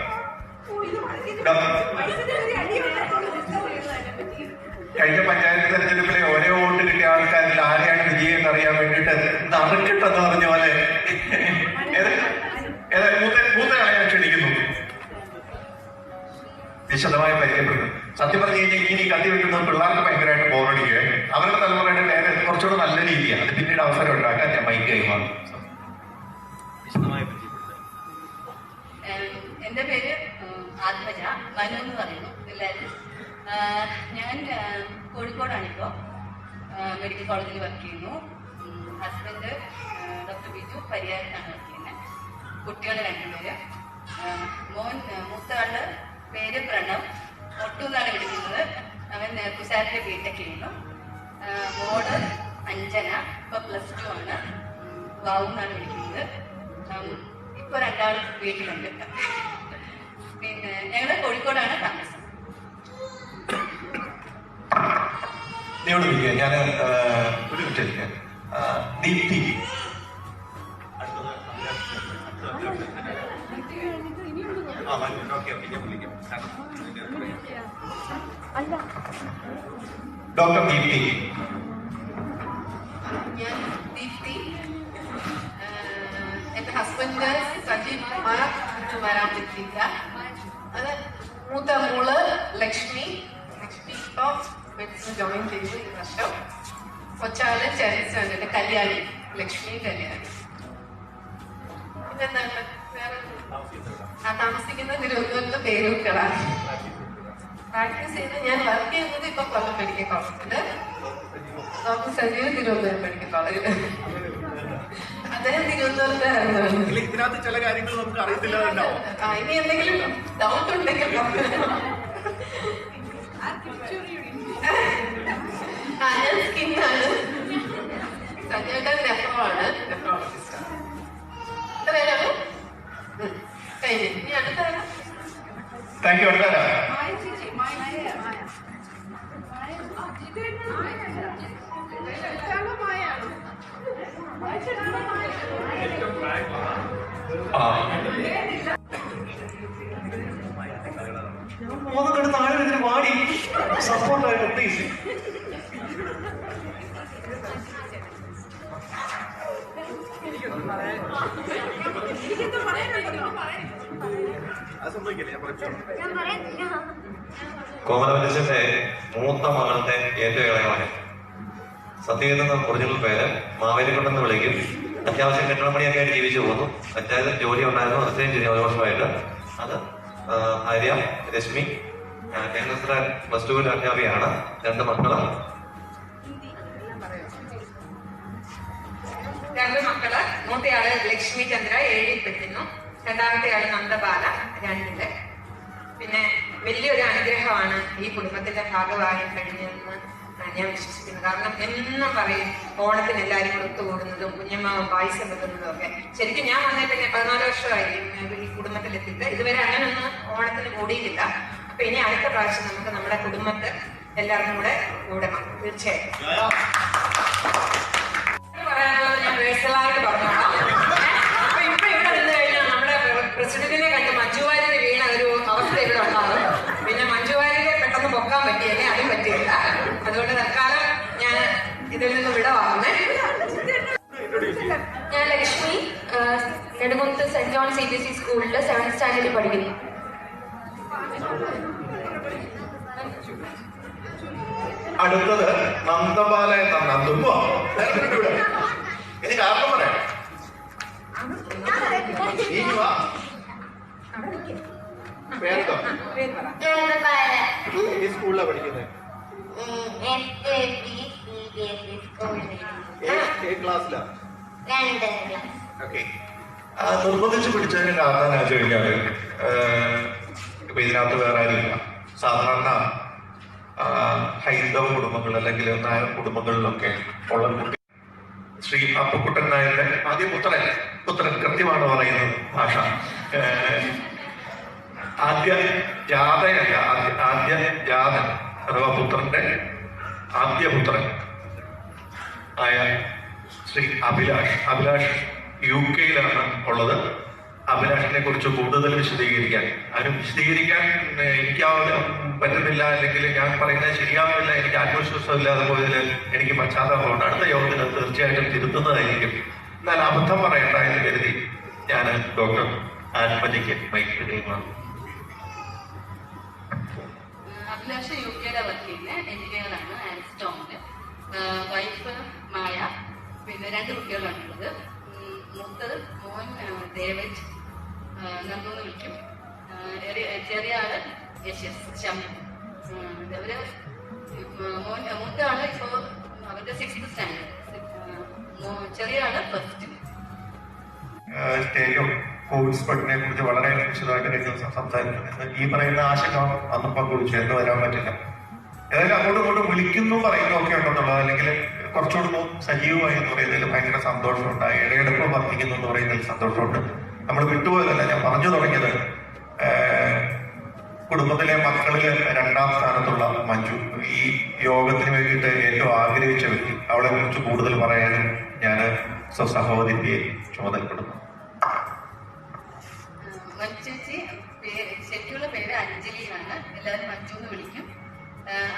കഴിഞ്ഞ പഞ്ചായത്ത് തെരഞ്ഞെടുപ്പിലെ ഒരേ വോട്ട് കിട്ടിയ ആൾക്കാരിൽ ആരെയാണ് വിജയം എന്നറിയാൻ വേണ്ടിയിട്ട് നറുക്കിട്ടെന്ന് പറഞ്ഞ പോലെ മൂത്തയാളെ ഞാൻ ക്ഷണിക്കുന്നു. വിശദമായി പരിചയപ്പെടുന്നു. സത്യം പറഞ്ഞു കഴിഞ്ഞാൽ ഇനി കത്തി വെക്കുന്നത് പിള്ളേർക്ക് ഭയങ്കരമായിട്ട് ബോറടിക്കുകയാണ്. അവരുടെ തലമുറയുടെ വേറെ കുറച്ചുകൂടെ നല്ല രീതിയാണ്. അത് പിന്നീട് അവസരം ഉണ്ടാക്കാൻ ഞാൻ മൈക്ക് കൈമാറും. എന്റെ പേര് ആത്മജ, മനു എന്ന് പറയുന്നു. മെഡിക്കൽ കോളേജിൽ വർക്ക് ചെയ്യുന്നു. ഹസ്ബൻഡ് ഡോക്ടർ ബിജു പരിയാരത്താണ് വർക്ക് ചെയ്യുന്നത്. കുട്ടികൾ 2 പേര്. മൂത്ത ആളുടെ പേര് പ്രണവ്, ഒട്ടു എന്നാണ് വിളിക്കുന്നത്. അവൻ കുസാറ്റിൽ ബിടെക് ചെയ്യുന്നു. മോള് അഞ്ജന, ഇപ്പോൾ +2 ആണ്. വാവു എന്നാണ് വിളിക്കുന്നത്. ഇപ്പോൾ 2 ആൾ വീട്ടിലുണ്ട്. പിന്നെ ഞങ്ങൾ കോഴിക്കോടാണ് താമസം. ഞാൻ ഒരു മിനിറ്റ് ദീപ്തി. ഡോക്ടർ ദീപ്തി. ഞാൻ ദീപ്തി. എൻ്റെ ഹസ്ബൻഡ് സജീവ് കുമാർ വരാൻ പറ്റില്ല. അത് മൂത്ത മോള് ലക്ഷ്മി ഇപ്പോൾ മെഡിസിൻ ജോയിൻ ചെയ്തു ഈ വർഷം. കൊച്ചാള് ചരിച്ചുണ്ട് കല്യാണി, ലക്ഷ്മി കല്യാണി. പിന്നെന്താണ് വേറെ? താമസിക്കുന്നത് തിരുവനന്തപുരത്ത് പേരൂക്കളാണ്. പ്രാക്ടീസ് ചെയ്ത് ഞാൻ വർക്ക് ചെയ്യുന്നത് ഇപ്പൊ കൊല്ലം മെഡിക്കൽ കോളേജില്. ഡോക്ടർ സജീവ് തിരുവനന്തപുരം മെഡിക്കൽ കോളേജില്. അദ്ദേഹം തിരുവനന്തപുരത്തായിരുന്നു. ഇതിനകത്ത് ചില കാര്യങ്ങൾ നമുക്ക് അറിയത്തില്ല. ഇനി എന്തെങ്കിലും ഡൗട്ട് ഉണ്ടെങ്കിൽ ഞാൻ സ്കിന്നാണ്. സജീവയുടെ നെഫ്രോളാണ്, നെഫ്രോളജിസ്റ്റ്. ഇത്രയാണ് കഴിഞ്ഞു. ഇനി അടുത്ത താങ്ക് യു. അടുത്ത മോദം താഴെ വെച്ചിട്ട് വാടി സപ്പോർട്ടായിട്ട് പ്ലീസ്. കോമലവലിച്ചന്റെ മൂത്ത മകളുടെ ഏറ്റവും ഇളയമാണ്. സത്യമെന്ന ഒറിജിനൽ പേര് മാവേലിക്കൊണ്ടെന്ന് വിളിക്കും. അത്യാവശ്യം കെട്ടിടപ്പണിയൊക്കെ ആയിട്ട് ജീവിച്ചു പോകുന്നു. അത്യാവശ്യം ജോലി ഉണ്ടായിരുന്നു, റിസൈൻ ചെയ്തു 1 വർഷമായിട്ട്. അത് ഭാര്യ രശ്മി കേന്ദ്ര +2 അധ്യാപികയാണ്. 2 മക്കള്. 2 മക്കള്. മൂത്തയാള് ലക്ഷ്മി ചന്ദ്ര 7ൽ പഠിക്കുന്നു. രണ്ടാമത്തെ ആള് നന്ദബാല 2ല്. പിന്നെ വലിയൊരു അനുഗ്രഹമാണ് ഈ കുടുംബത്തിന്റെ ഭാഗമായി കഴിഞ്ഞതെന്ന് ഞാൻ വിശ്വസിക്കുന്നു. കാരണം എന്നും പറയും ഓണത്തിന് എല്ലാവരും കൂടെ ഒത്തുകൂടുന്നതും കുഞ്ഞമ്മാവൻ പായസം വെക്കുന്നതും ഒക്കെ. ശരിക്കും ഞാൻ വന്നിട്ട് 14 വർഷമായി ഈ കുടുംബത്തിലെത്തിയിട്ട്. ഇതുവരെ അങ്ങനൊന്നും ഓണത്തിന് കൂടിയിട്ടില്ല. അപ്പൊ ഇനി അടുത്ത പ്രാവശ്യം നമുക്ക് നമ്മുടെ കുടുംബത്തെ എല്ലാവർക്കും കൂടെ കൂടണം തീർച്ചയായും. പറയാനുള്ളത് ഞാൻ പേഴ്സണലായിട്ട് പറഞ്ഞോളാം. അപ്പൊ ഇപ്പൊ ഇവിടെ നിന്ന് കഴിഞ്ഞാൽ നമ്മുടെ പ്രസിഡന്റിനെ കണ്ട് മഞ്ജു വാര്യർ വീണ ഒരു അവസ്ഥ ഇവിടെ ഉണ്ടാകും. പിന്നെ മഞ്ജു വാര്യരെ പെട്ടെന്ന് പൊക്കാൻ പറ്റിയല്ലേ, അതും പറ്റിയില്ല. അതുകൊണ്ട് തൽക്കാലം ഞാൻ ഇതിൽ നിന്ന് വിടവാങ്ങുന്നേ. ഞാൻ ലക്ഷ്മി, നെടുമുത്ത് സെന്റ് ജോൺ CBSE സ്കൂളിൽ 7th സ്റ്റാൻഡേർഡിൽ പഠിക്കുന്നു. അടുത്തത് നന്ദബാല എന്ന നന്ദുമ്പോ. ഇനി കാരണം പറയാം. പേരെന്തോ? ഈ സ്കൂളിലാണ് പഠിക്കുന്നത്. ക്ലാസ്സിലാ? ഓക്കെ. നിർബന്ധിച്ച് പിടിച്ചതിന് കാരണം ഞാൻ ചോദിക്കാറ്, ഇപ്പൊ ഇതിനകത്ത് വേറെ ആരുമില്ല. സാധാരണ ഹൈന്ദവ കുടുംബങ്ങൾ അല്ലെങ്കിൽ നായർ കുടുംബങ്ങളിലൊക്കെ ഉള്ള കുട്ടി ശ്രീ അപ്പുക്കുട്ടൻ നായരുടെ ആദ്യ പുത്രൻ കൃത്യമാണ് പറയുന്നത് ഭാഷ. ആദ്യ ജാതയല്ല, ആദ്യ ജാതൻ അഥവാ പുത്രന്റെ ആദ്യ പുത്രൻ ആയ ശ്രീ അഭിലാഷ് UK-ലാണ് ഉള്ളത്. അഭിലാഷിനെ കുറിച്ച് കൂടുതൽ വിശദീകരിക്കാൻ എനിക്ക് പറ്റുന്നില്ല, അല്ലെങ്കിൽ ഞാൻ പറയുന്നത് ശരിയാവില്ല, എനിക്ക് ആത്മവിശ്വാസമില്ലാതെ പോയതിൽ എനിക്ക് പശ്ചാത്താപമുണ്ട്. അടുത്ത യോഗത്തിൽ തീർച്ചയായിട്ടും തിരുത്തുന്നതായിരിക്കും. എന്നാൽ അബദ്ധം പറയണ്ട എന്ന് കരുതി ഞാൻ ഡോക്ടർ ആത്മജിക്ക് മൈക്ക് ചെയ്യുന്നു. അഭിലാഷ് UK-ലാണ് വർക്ക് ചെയ്യുന്നത്. എഞ്ചിനീയറാണ് ആൻസ്റ്റോമില്. വൈഫ് മായ. പിന്നെ 2 കുട്ടികളാണുള്ളത്. മൂത്തത് മോൻ ഡേവിഡ്, നന്ദൂന്ന് വിളിക്കും. ചെറിയ ആള് ശമ്പു. ഇവര് മൂത്ത ആള് ഇപ്പോൾ അവരുടെ 6th ഏറ്റവും കോവിഡ് സ്പ്രെഡിനെ കുറിച്ച് വളരെ വിശദമായിട്ട് കഴിഞ്ഞ ദിവസം സംസാരിക്കുന്നത് ഈ പറയുന്ന ആശങ്ക അന്ന് പങ്കുവച്ചു എന്ന് വരാൻ പറ്റില്ല. ഏതായാലും അങ്ങോട്ടും ഇങ്ങോട്ടും വിളിക്കുന്നു പറയുന്നതൊക്കെ ഉണ്ടെന്നുള്ളത്, അല്ലെങ്കിൽ കുറച്ചുകൂടി സജീവമായി എന്ന് പറയുന്നതിൽ ഭയങ്കര സന്തോഷമുണ്ട്. ഇടയെടുപ്പ് വർദ്ധിക്കുന്നു എന്ന് പറയുന്നതിൽ സന്തോഷമുണ്ട്. നമ്മൾ വിട്ടുപോയതല്ല, ഞാൻ പറഞ്ഞു തുടങ്ങിയത് കുടുംബത്തിലെ മക്കളിലെ 2ാം സ്ഥാനത്തുള്ള മഞ്ജു ഈ യോഗത്തിന് വേണ്ടിയിട്ട് ഏറ്റവും ആഗ്രഹിച്ച വ്യക്തി. അവളെ കുറിച്ച് കൂടുതൽ പറയാനും ഞാൻ സ്വസഹോദരിയെ ചുമതലപ്പെടുന്നു. മഞ്ജുച്ചി ശരിക്കുള്ള പേര് അഞ്ജലി എന്നാണ്, എല്ലാവരും മഞ്ജു എന്ന് വിളിക്കും.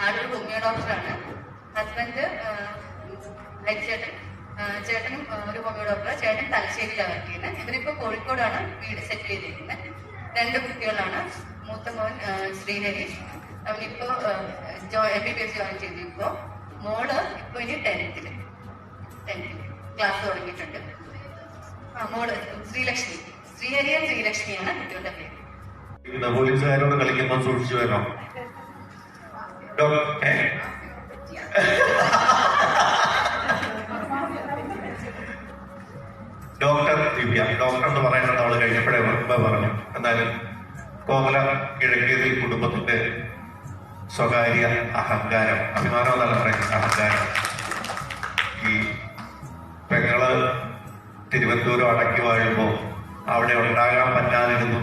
ആളൊരു ഹോമിയോ ഡോക്ടറാണ്. ഹസ്ബൻഡ് ഹരിച്ചേട്ടൻ, ചേട്ടനും ഒരു ഹോമിയോ ഡോക്ടർ. ചേട്ടൻ തലശ്ശേരിയിലാണ് വർക്ക് ചെയ്യുന്നത്. ഇവരിപ്പോ കോഴിക്കോടാണ് വീട് സെറ്റിൽ ചെയ്തിരിക്കുന്നത്. 2 കുട്ടികളാണ്. മൂത്ത മോൻ ശ്രീഹരി, അവനിപ്പോ MBBS ജോയിൻ ചെയ്തു. ഇപ്പോ മോള് ഇപ്പൊ ഇനി 10th ക്ലാസ് തുടങ്ങിയിട്ടുണ്ട്. മോള് ശ്രീലക്ഷ്മി, ശ്രീഹരിയും ശ്രീലക്ഷ്മിയാണ് കുട്ടികളുടെ പേര്. പോലീസുകാരോട് കളിക്കുമ്പോൾ സൂക്ഷിച്ചു വരണം. ഡോക്ടർ ദിവ്യ, ഡോക്ടർ എന്ന് പറയുന്നത് അവള് കഴിഞ്ഞപ്പോഴേ പറഞ്ഞു. എന്നാലും കോമല കിഴക്കേതിൽ കുടുംബത്തിന്റെ സ്വകാര്യ അഹങ്കാരം, അഭിമാനം എന്നല്ല പറയുന്നത്, അഹങ്കാരം. ഈ പെങ്ങള് തിരുവനന്തപുരം അടക്കി വാഴുമ്പോ അവിടെ ഉണ്ടാകാൻ പറ്റാതിരുന്നു.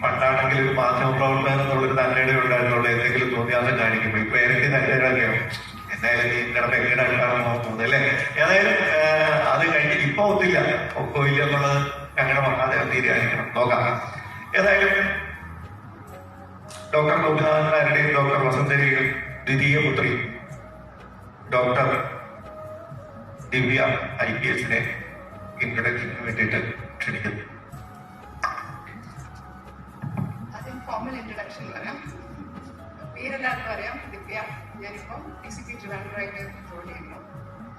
പണ്ടാണെങ്കിൽ ഒരു മാധ്യമപ്രവർത്തകൻ എന്നുള്ളൊരു തന്നേടെ ഉണ്ടായിരുന്നുള്ളൂ. എന്തെങ്കിലും തോന്നിയാസം കാണിക്കുമ്പോ ഇപ്പൊ എനിക്ക് തന്നേടൊക്കെയോ എന്തായാലും നീ നിങ്ങളുടെ എങ്ങനെ അടുത്താണെന്ന് നോക്കുന്നത് അല്ലേ. ഏതായാലും അത് കഴിഞ്ഞ് ഇപ്പൊ ഒത്തില്ല, ഒക്കില്ല എന്നുള്ളത് അങ്ങനെ പറയാതെ തീരുമാനിക്കണം, നോക്കാം. ഏതായാലും ഡോക്ടർ ഗോപിനാഥനാരുടെയും ഡോക്ടർ വസന്തരിയുടെയും ദ്വിതീയ പുത്രി ഡോക്ടർ ദിവ്യ IPS ഇൻട്രൊഡക്ഷന് വേണ്ടിയിട്ട് ക്ഷണിക്കുന്നു. ഫോർമൽ ഇൻട്രൊഡക്ഷൻ പറയാം. പേരെല്ലാവർക്കും അറിയാം, ദിവ്യ. ഞാനിപ്പം എക്സിക്യൂട്ടീവ് അണ്ടറായിട്ട് ജോലി ചെയ്യുന്നു.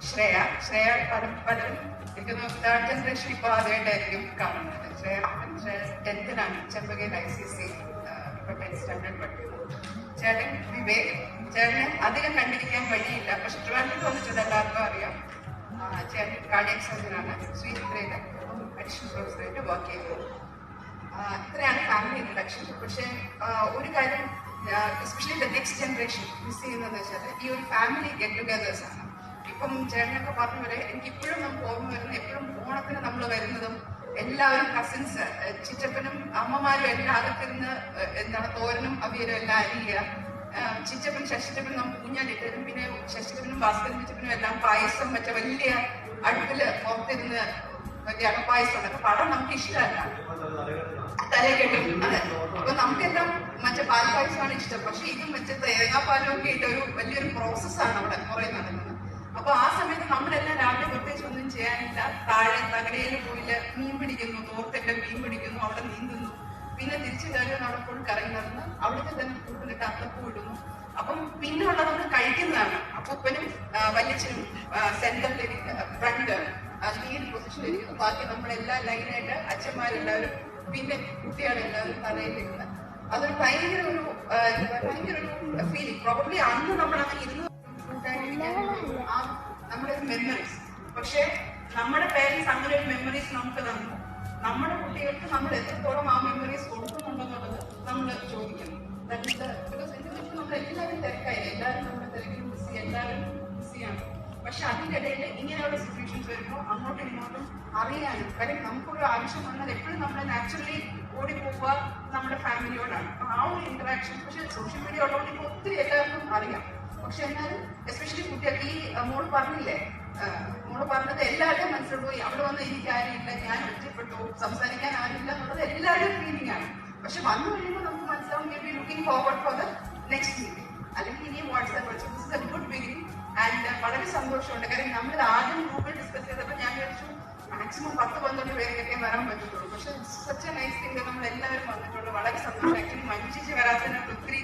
ശ്രേയ പലരും എനിക്ക് 3rd ജനറേഷൻ ഇപ്പൊ ആദ്യമായിട്ടായിരിക്കും കാണുന്നത്. ശ്രേയ 10th ചെമ്പകയിൽ ICC ഇപ്പൊ 10th സ്റ്റാൻഡേർഡ് പഠിക്കുന്നു. ചേട്ടൻ വിവേക്, ചേട്ടനെ അധികം കണ്ടിരിക്കാൻ വഴിയില്ല, പക്ഷെ ട്രിവാൻഡ്രത്ത് വന്നിട്ടുണ്ട്, എല്ലാവർക്കും അറിയാം. ചേട്ടൻ കാർഡിയക് സർജനാണ്. ശ്രീചിത്രയില് അഡീഷണൽ പ്രൊഫസറായിട്ട് വർക്ക് ചെയ്യുന്നു. ഇത്രയാണ് ഫാമിലി ഇൻട്രൊഡക്ഷൻ. പക്ഷെ ഒരു കാര്യം especially the next generation miss ചെയ്യുന്നതെന്ന് വെച്ചാൽ ഈ ഒരു ഫാമിലി ഗെറ്റ് ടുഗദേഴ്സ് ആണ്. ഇപ്പം ചേട്ടനൊക്കെ പറഞ്ഞ പോലെ എനിക്കിപ്പോഴും നമുക്ക് ഓർമ്മ വരുന്നത്, എപ്പോഴും ഓണത്തിന് നമ്മൾ വരുന്നതും എല്ലാവരും കസിൻസ്, ചിറ്റപ്പനും അമ്മമാരും എല്ലാം അകത്തിരുന്ന് എന്താണ് തോരനും അവിയലും എല്ലാം അരിയുക. ചിറ്റപ്പൻ ശശിറ്റപ്പൻ നമുക്ക് ഊഞ്ഞാലിട്ടരും. പിന്നെ ശശിറ്റപ്പനും ഭാസ്കരൻ ചിറ്റപ്പനും എല്ലാം പായസം മറ്റേ വലിയ അടുപ്പില് പുറത്തിരുന്ന് വലിയ അടപ്പായസം ഉണ്ട്. പടം നമുക്ക് ഇഷ്ടമല്ല, തലക്കെട്ടും. അതെ, അപ്പൊ നമുക്കെല്ലാം മറ്റേ പാൽപ്പായസമാണ് ഇഷ്ടം. പക്ഷെ ഇതും മറ്റേ തേങ്ങാപ്പാലും ഒക്കെ ഇട്ട് ഒരു വലിയൊരു പ്രോസസ്സാണ് അവിടെ കുറെ നടക്കുന്നത്. അപ്പൊ ആ സമയത്ത് നമ്മളെല്ലാം രാവിലെ പ്രത്യേകിച്ച് ഒന്നും ചെയ്യാനില്ല. താഴെ തകരയിൽ പോയില്ല, മീൻ പിടിക്കുന്നു, തോർത്തെല്ലാം മീൻ പിടിക്കുന്നു, അവിടെ നീന്തുന്നു. പിന്നെ തിരിച്ചു കയറി അവിടെ പോയി കറങ്ങി നടന്ന് അവിടുത്തെ തന്നെ കൂട്ടിലിട്ട് അത്തപ്പൂ ഇടുന്നു. അപ്പം പിന്നെ ഉള്ളത് നമ്മൾ കഴിക്കുന്നതാണ്. അപ്പൂപ്പനും വല്യച്ഛനും സെന്ററിൽ ഫ്രണ്ട് ലീഡ് പൊസിഷനിലിരിക്കുന്നു. ബാക്കി നമ്മളെല്ലാ ലൈനായിട്ട് അച്ഛന്മാരെല്ലാവരും പിന്നെ കുട്ടികളെല്ലാവരും തലയിലിരുന്ന് അതൊരു ഭയങ്കര ഒരു ഫീലിംഗ്. പ്രോബബ്ലി അന്ന് നമ്മൾ അങ്ങനെ ഇരുന്ന് നമ്മുടെ ഒരു മെമ്മറീസ്. പക്ഷെ നമ്മുടെ പേരൻസ് അങ്ങനെ ഒരു മെമ്മറീസ് നമുക്ക് തന്നു. നമ്മുടെ കുട്ടികൾക്ക് നമ്മൾ എത്രത്തോളം ആ മെമ്മറീസ് കൊടുക്കുന്നുണ്ടെന്നുള്ളത് നമ്മൾ ചോദിക്കണം. നമ്മളെല്ലാവരും തിരക്കായി, എല്ലാവരും നമ്മുടെ തിരക്കിൽ ബിസി, എല്ലാവരും ബിസിയാണ്. പക്ഷെ അതിൻ്റെ ഇടയിൽ ഇങ്ങനെയുള്ള സിറ്റുവേഷൻസ് വരുമ്പോൾ അങ്ങോട്ടും ഇങ്ങോട്ടും അറിയാനും, കാര്യം നമുക്കൊരു ആവശ്യം വന്നാൽ എപ്പോഴും നമ്മൾ നാച്ചുറലി ഓടിപ്പോവുക നമ്മുടെ ഫാമിലിയോടാണ്. അപ്പൊ ആ ഒരു ഇന്ററാക്ഷൻ. പക്ഷെ സോഷ്യൽ മീഡിയ ഉള്ളതുകൊണ്ട് ഇപ്പോൾ ഒത്തിരി എല്ലാവർക്കും അറിയാം. പക്ഷെ എന്നാലും എസ്പെഷ്യലി കുട്ടികൾക്ക് ഈ മോള് പറഞ്ഞത് എല്ലാവരുടെയും മനസ്സിലുപോയി. അവിടെ വന്ന് എനിക്ക് ആരുമില്ല, ഞാൻ ഒറ്റപ്പെട്ടു, സംസാരിക്കാൻ ആരുമില്ല എന്നുള്ളത് എല്ലാവരുടെയും ഫീലിംഗ് ആണ്. പക്ഷെ വന്നു കഴിയുമ്പോൾ നമുക്ക് മനസ്സിലാവും may be looking forward for the next meeting, അല്ലെങ്കിൽ ഇനി വാട്സ്ആപ്പ് വെച്ചു. This is A good beginning and വളരെ സന്തോഷമുണ്ട്. കാര്യം നമ്മൾ ആദ്യം ഗ്രൂപ്പിൽ ഡിസ്കസ് ചെയ്തപ്പോൾ ഞാൻ വിചാരിച്ചു മാക്സിമം 10-12 പേരൊക്കെ വരാൻ പറ്റത്തുള്ളൂ. പക്ഷെ സച്ച് എ നൈസ് തിങ് നമ്മൾ എല്ലാവരും വന്നിട്ടുണ്ട്. വളരെ സന്തോഷം. ആക്ച്വലി മഞ്ജുചേച്ചി വരാത്തതിനകത്ത് ഒത്തിരി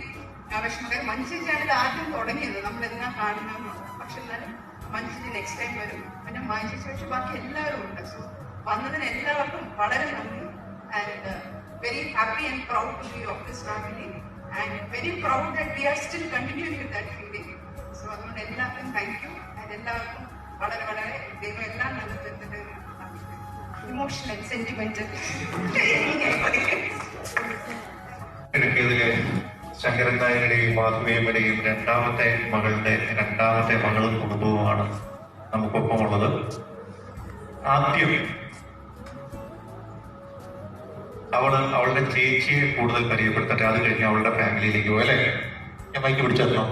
വിഷമം. മഞ്ജുചേച്ചിയാണ് ഇത് ആദ്യം തുടങ്ങിയത് നമ്മളെല്ലാം കാണുന്നതെന്നുള്ളത്. പക്ഷെ എന്നാലും മഞ്ജുചേച്ചി നെക്സ്റ്റ് ടൈം വരും. പിന്നെ മഞ്ജുചേച്ചി വെച്ച് ബാക്കി എല്ലാവരും ഉണ്ട്. സോ വന്നതിന് എല്ലാവർക്കും വളരെ നന്ദി. And very happy and proud to be of this family and very proud that we are still continuing with that feeling. So അതുകൊണ്ട് എല്ലാവർക്കും താങ്ക് യു. എല്ലാവർക്കും വളരെ വളരെ ദൈവം എല്ലാം നല്ലത് ഇമോഷണൽ സെന്റിമെന്റൽ ഇതിലെ ശങ്കരൻ നായരുടെയും മാധവിയമ്മയുടെയും രണ്ടാമത്തെ മകളും കുടുംബവുമാണ് നമുക്കൊപ്പമുള്ളത്. ആദ്യം അവളുടെ ചേച്ചിയെ കൂടുതൽ പരിചയപ്പെടുത്തട്ടെ, അത് കഴിഞ്ഞ് അവളുടെ ഫാമിലിയിലേക്ക് പോകും അല്ലേ? ഞാൻ മൈക്ക് പിടിച്ചോ.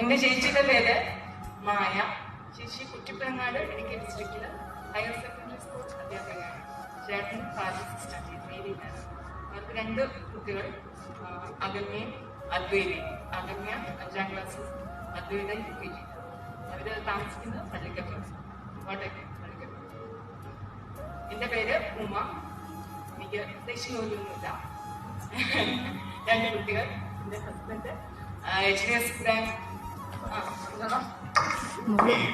എന്റെ ചേച്ചിയുടെ പേര് മായ. ചേച്ചി കുറ്റിപ്പനങ്ങാട് ഇടുക്കി ഡിസ്ട്രിക്റ്റില് ഹയർ സെക്കൻഡറി സ്കൂൾ അധ്യാപകയാണ്. ചേട്ടൻ ഫാർമസിസ്റ്റ് നേരിട്ടാണ്. അവർക്ക് 2 കുട്ടികൾ, അഗമ്യയും അദ്വൈതയും. അഗമ്യ 5ാം ക്ലാസ്, അദ്വൈത UKG. അവര് താമസിക്കുന്നത് പള്ളിക്കപ്പുറം, കോട്ടയ്ക്ക് പള്ളിക്കപ്പുറം. എന്റെ പേര് ഉമ. എനിക്ക് ദേശീയമൊന്നുമില്ല. 2 കുട്ടികൾ. എന്റെ ഹസ്ബൻഡ് HDFC ബാങ്ക്.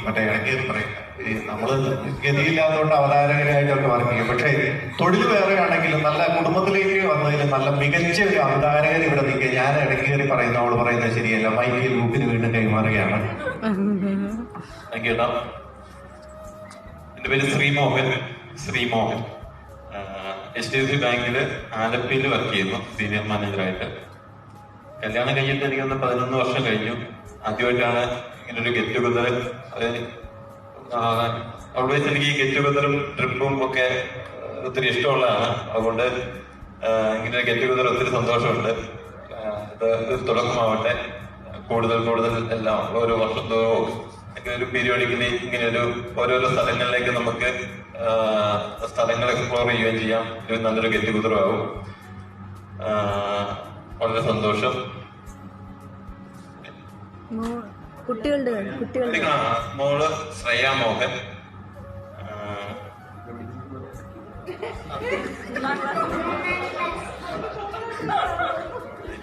മറ്റേ ഇടയ്ക്ക് പറയാം, നമ്മള് ഗതിയില്ലാത്തതുകൊണ്ട് അവതാരകരായിട്ടൊക്കെ വർക്ക് ചെയ്യും. പക്ഷേ തൊഴിൽ വേറെ ആണെങ്കിലും നല്ല കുടുംബത്തിലേക്ക് വന്നതിൽ നല്ല മികച്ച ഒരു അവതാരകർ ഇവിടെ നിൽക്കുക. ഞാൻ ഇടയ്ക്ക് കയറി പറയുന്നു, അവള് പറയുന്നത് ശരിയല്ല. മൈക്കിൽ ബുക്കിന് വീണ്ടും കൈമാറുകയാണ്. കേട്ടോ, എന്റെ പേര് ശ്രീമോഹൻ. HDFC ബാങ്കിൽ ആലപ്പിയിൽ വർക്ക് ചെയ്യുന്നു, സീനിയർ മാനേജറായിട്ട്. കല്യാണം കഴിഞ്ഞിട്ട് എനിക്കൊന്ന് 11 വർഷം കഴിഞ്ഞു. ആദ്യമായിട്ടാണ് ഇങ്ങനൊരു ഗെറ്റ് ടുഗദർ. ഓൾവേസ് എനിക്ക് ഈ ഗെറ്റ് ടുഗദറും ട്രിപ്പും ഒക്കെ ഒത്തിരി ഇഷ്ടമുള്ളതാണ്. അതുകൊണ്ട് ഇങ്ങനെ ഗെറ്റ് ടുഗദർ ഒത്തിരി സന്തോഷമുണ്ട്. ഇത് ഒരു തുടക്കമാവട്ടെ. കൂടുതൽ എല്ലാം ഓരോ വർഷം തോറും ഒരു പീരിയോഡിക്കലി ഇങ്ങനെ ഓരോരോ സ്ഥലങ്ങളിലേക്ക് നമുക്ക് സ്ഥലങ്ങൾ എക്സ്പ്ലോർ ചെയ്യുകയും ചെയ്യാം. ഇത് നല്ലൊരു ഗെറ്റ് ടുഗദറും ആവും. വളരെ സന്തോഷം. കുട്ടികളുടെ മോള് ശ്രേയ മോഹൻ.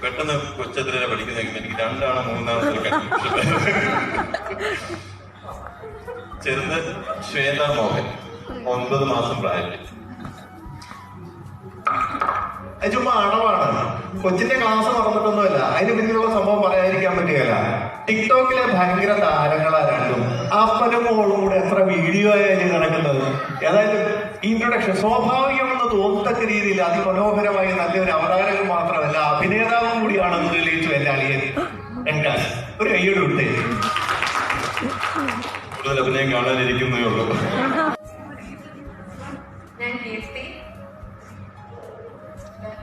പെട്ടെന്ന് കൊച്ചത്തിലെ പഠിക്കുന്ന എനിക്ക് 2 3 ചെറുത് ശ്വേത മോഹൻ, 9 മാസം പ്രായം. ചുമ്മാ അടവാണ്. കൊച്ചിന്റെ ക്ലാസ് നടന്നിട്ടൊന്നുമല്ല. അതിന് പിന്നിലുള്ള സംഭവം പറയാതിരിക്കാൻ പറ്റുകയല്ല. ടിക്ടോക്കിലെ ഭയങ്കര താരങ്ങളാ രണ്ടും. അപ്പനും മോളും കൂടെ എത്ര വീഡിയോ ആയാലും നടക്കുന്നത്. അതായത് ഇൻട്രൊഡക്ഷൻ സ്വാഭാവികമെന്ന് തോന്നത്തക്ക രീതിയിൽ അതിമനോഹരമായി നല്ലൊരു അവതാരകൻ മാത്രമല്ല, അഭിനേതാവും കൂടിയാണെന്ന് തെളിയിച്ചു എന്റെ അളിയൻ. ഒരു കയ്യോട് വിട്ടേ. കൂടുതൽ അഭിനയം കാണാനിരിക്കുന്നേ ഉള്ളൂ. ഞാൻ കീർത്തി,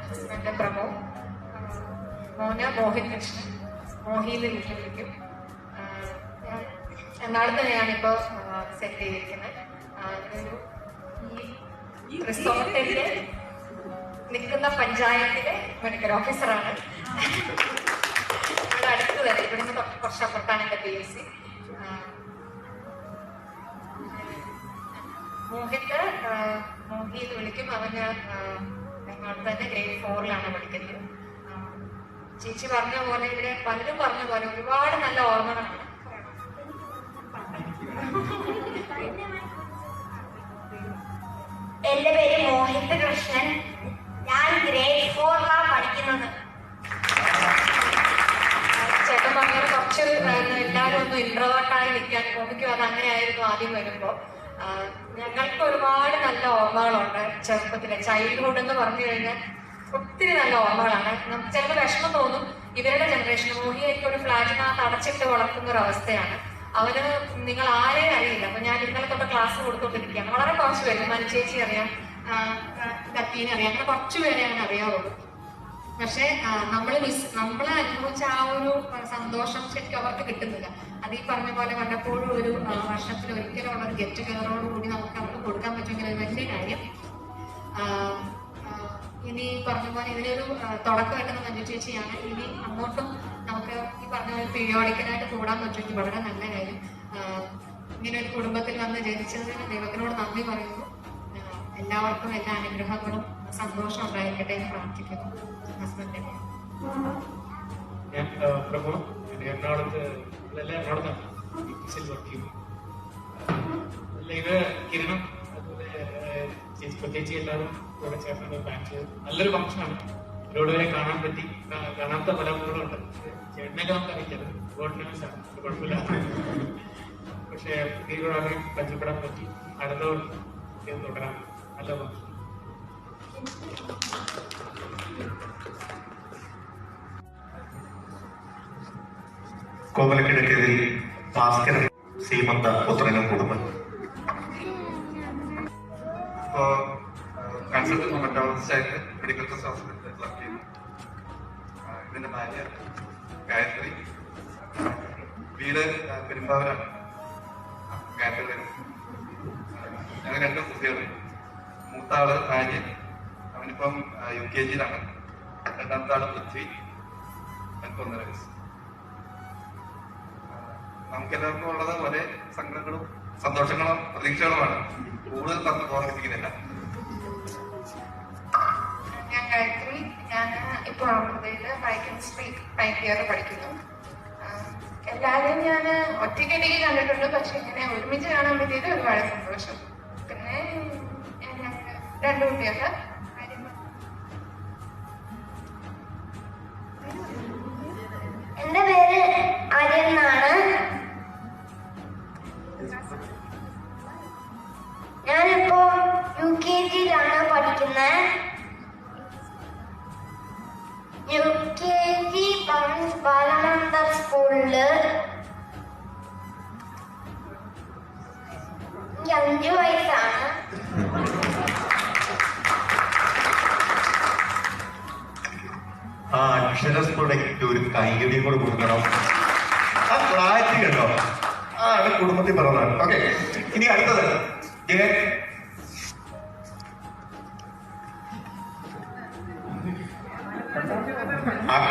ഹസ്ബൻഡ് പ്രമോ, മോന മോഹിൻ കൃഷ്ണൻ, മോഹിന്ന് വീട്ടിൽ വിളിക്കും. എറണാകുളത്ത് ഞാനിപ്പോ സെറ്റ് ചെയ്തിരിക്കുന്നത്. ഈ റിസോർട്ടിന്റെ നിൽക്കുന്ന പഞ്ചായത്തിലെ മെഡിക്കൽ ഓഫീസറാണ്. ഇവിടെ അടുത്ത് തന്നെ, ഇവിടുന്ന് കുറച്ചപ്പുറത്താണ് എന്റെ PSC. മോഹിന്ന് വിളിക്കും. അവന് എറണാകുളത്ത് തന്നെ grade 4-ലാണ് പഠിക്കുന്നത്. ചേച്ചി പറഞ്ഞ പോലെ, ഇവിടെ പലരും പറഞ്ഞ പോലെ ഒരുപാട് നല്ല ഓർമ്മകളാണ്. എന്റെ പേര് മോഹിത് കൃഷ്ണൻ. ഞാൻ grade 4-ലാണ് പഠിക്കുന്നത്. ചേട്ടൻ പറഞ്ഞ കുറച്ച് എല്ലാവരും ഒന്ന് ഇൻട്രോവേർട്ടായി നിൽക്കാൻ മോഹിക്കും. അത് അങ്ങനെയായിരുന്നു ആദ്യം വരുമ്പോ. ഞങ്ങൾക്ക് ഒരുപാട് നല്ല ഓർമ്മകളുണ്ട് ചെറുപ്പത്തിലെ. ചൈൽഡ്ഹുഡ് എന്ന് പറഞ്ഞു കഴിഞ്ഞാൽ ഒത്തിരി നല്ല ഓർമ്മകളാണ്. നമുക്ക് ചിലപ്പോൾ വിഷമം തോന്നും. ഇവരുടെ ജനറേഷൻ മോഹിയൊക്കെ ഒരു ഫ്ലാറ്റിനകത്ത് അടച്ചിട്ട് വളർത്തുന്ന ഒരു അവസ്ഥയാണ്. അവന് നിങ്ങൾ ആരെയും അറിയില്ല. അപ്പൊ ഞാൻ ഇന്നലെ തൊട്ട് ക്ലാസ് കൊടുത്തോണ്ടിരിക്കുകയാണ്. വളരെ കുറച്ച് പേര്, മനുചേച്ചി അറിയാം, കത്തീനെ അറിയാം, അങ്ങനെ കുറച്ചുപേരെ അങ്ങനെ അറിയാവുള്ളൂ. പക്ഷെ നമ്മൾ അനുഭവിച്ച ആ ഒരു സന്തോഷം ശരിക്കും അവർക്ക് കിട്ടുന്നില്ല. അത് ഈ പറഞ്ഞ പോലെ വല്ലപ്പോഴും ഒരു വർഷത്തിൽ ഒരിക്കലുള്ള ഒരു ഗെറ്റ് ടുഗദറോട് കൂടി നമുക്ക് അവർക്ക് കൊടുക്കാൻ പറ്റുമെങ്കിൽ അത് വലിയ കാര്യം. ഇനി പറഞ്ഞ പോലെ ഇതിനൊരു തുടക്കം കിട്ടുന്ന മഞ്ജു ചേച്ചിയാണ്. ഇനി അങ്ങോട്ടും നമുക്ക് ഈ പറഞ്ഞ പോലെ പീരിയോഡിക്കലായിട്ട് കൂടാൻ പറ്റുമെങ്കിൽ വളരെ നല്ല കാര്യം. ഇങ്ങനെ ഒരു കുടുംബത്തിൽ വന്ന് ജനിച്ചതിന് ദൈവത്തിനോട് നന്ദി പറയുന്നു. എല്ലാവർക്കും എല്ലാ അനുഗ്രഹങ്ങളും സന്തോഷം ഉണ്ടായിരിക്കട്ടെ എന്ന് പ്രാർത്ഥിക്കുന്നു. ഹസ്ബൻഡിനെ ഞാൻ പ്രഭു, എറണാകുളത്ത് വർക്ക് ചെയ്യുന്നു. ഇത് കിരണം, അതുപോലെ ചേച്ചി എല്ലാവരും കൂടെ ചേർന്നാണ് പ്ലാൻ ചെയ്തത്. നല്ലൊരു ഫംഗ്ഷനാണ്. ഒരുപാട് പേരെ കാണാൻ പറ്റി. കാണാത്ത പല ആളുകളുണ്ട്. ചേട്ടനൊക്കെ നമുക്ക് അറിയിക്കാം. ഗോഡ് ന്യൂസ് ആണ്, കുഴപ്പമില്ല. പക്ഷേ ദീർഘകാലം പരിചയപ്പെടാൻ പറ്റി. അടുത്ത ഇത് തുടരാം. നല്ല കോമലക്കിടക്കതിൽ ഭാസ്കരൻ സീമന്ത പുത്രനും കുടുംബം. ഇപ്പോൾ കൺസൾട്ടന്റ് മെറ്റോളജിസ്റ്റായിട്ട് മെഡിക്കൽ റിസർച്ച് ഹോസ്പിറ്റലിൽ വർക്ക് ചെയ്യുന്നു. ഇതിന്റെ ഭാര്യ ഗായത്രി, വീട് പെരുമ്പാവൂരാണ്. ഗായത്രി വരും. ഞങ്ങൾ 2 കുട്ടികൾ. മൂത്ത ആള് ആര്യൻ, അവനിപ്പം UKG-യിലാണ്. രണ്ടാമത്തെ ആള് പൃഥ്വി, അവനിപ്പം 1.5 വയസ്സ്. നമുക്കെല്ലാവർക്കും ഉള്ളത് ഒരേ സങ്കടങ്ങളും സന്തോഷങ്ങളും പ്രതീക്ഷകളുമാണ്. കൂടുതൽ ഓർമ്മിപ്പിക്കുന്നില്ല. ഞാൻ ഗായത്രി. ഞാൻ ഇപ്പോൾ അമൃതയിൽ ബയോകെമിസ്ട്രി 9th ഇയർ പഠിക്കുന്നു. എല്ലാവരും ഞാൻ ഒറ്റയ്ക്കിടയ്ക്ക് കണ്ടിട്ടുണ്ട്, പക്ഷെ ഇങ്ങനെ ഒരുമിച്ച് കാണാൻ പറ്റിയത് ഒരുപാട് സന്തോഷം. പിന്നെ ഞങ്ങൾ 2 കുട്ടികൾ. എന്റെ പേര് ആര്യൻ എന്നാണ്. ഞാനിപ്പോ UKG-യിലാണ് പഠിക്കുന്നത്. UKG ബാലനന്ദ സ്കൂളില്. എനിക്ക് 5 വയസ്സാണ്. ആ അക്ഷരസ്ഫുടയ്ക്ക് ഒരു കൈയടി കൂടെ കൊടുക്കണം. ആ പ്രായത്തിൽ കേട്ടോ. ആണ് കുടുംബത്തിൽ പറഞ്ഞതാണ്. ഓക്കെ, ഇനി അടുത്തത്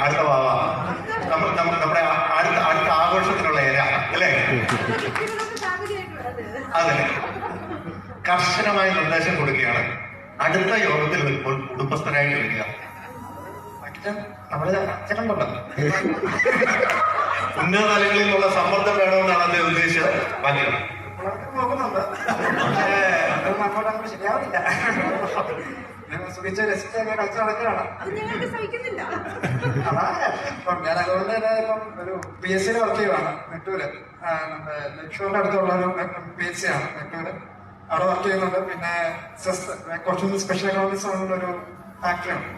അടുത്ത വാവ. നമ്മുടെ അടുത്ത ആഘോഷത്തിനുള്ള ഇര അല്ലേ? അതെ, കർശനമായ നിർദ്ദേശം കൊടുക്കുകയാണ്. അടുത്ത യോഗത്തിൽ വരുമ്പോൾ കുടുംബസ്ഥനായിട്ട് വരിക. നമ്മുടെ അച്ഛനുണ്ടല്ലോ, ഉന്നത തലങ്ങളിൽ നിന്നുള്ള സമ്മർദ്ദം വേണമെന്നാണ് അദ്ദേഹം ഉദ്ദേശിച്ചത്. വലിയ നോക്കുന്നുണ്ട്, പക്ഷേ അതൊന്നും അങ്ങോട്ടങ്ങോട്ട് ശരിയാവുന്നില്ല. സുഖിച്ച് രസിച്ചൊക്കെ കളിച്ച് നടക്കുകയാണ്. ഇപ്പം ഞാൻ അതുകൊണ്ട് തന്നെ ഇപ്പം ഒരു PSC-യിൽ വർക്ക് ചെയ്യുവാണ് നെട്ടൂര്. നമ്മുടെ ലക്ഷോറിന്റെ അടുത്തുള്ള ഒരു PSC ആണ് നെട്ടൂര്. അവിടെ വർക്ക് ചെയ്യുന്നുണ്ട്. പിന്നെ കുറച്ചുകൂടി സ്പെഷ്യൽ എക്കണോമിക്സ് ഉള്ള ഒരു ഫാക്ടറിയാണ്.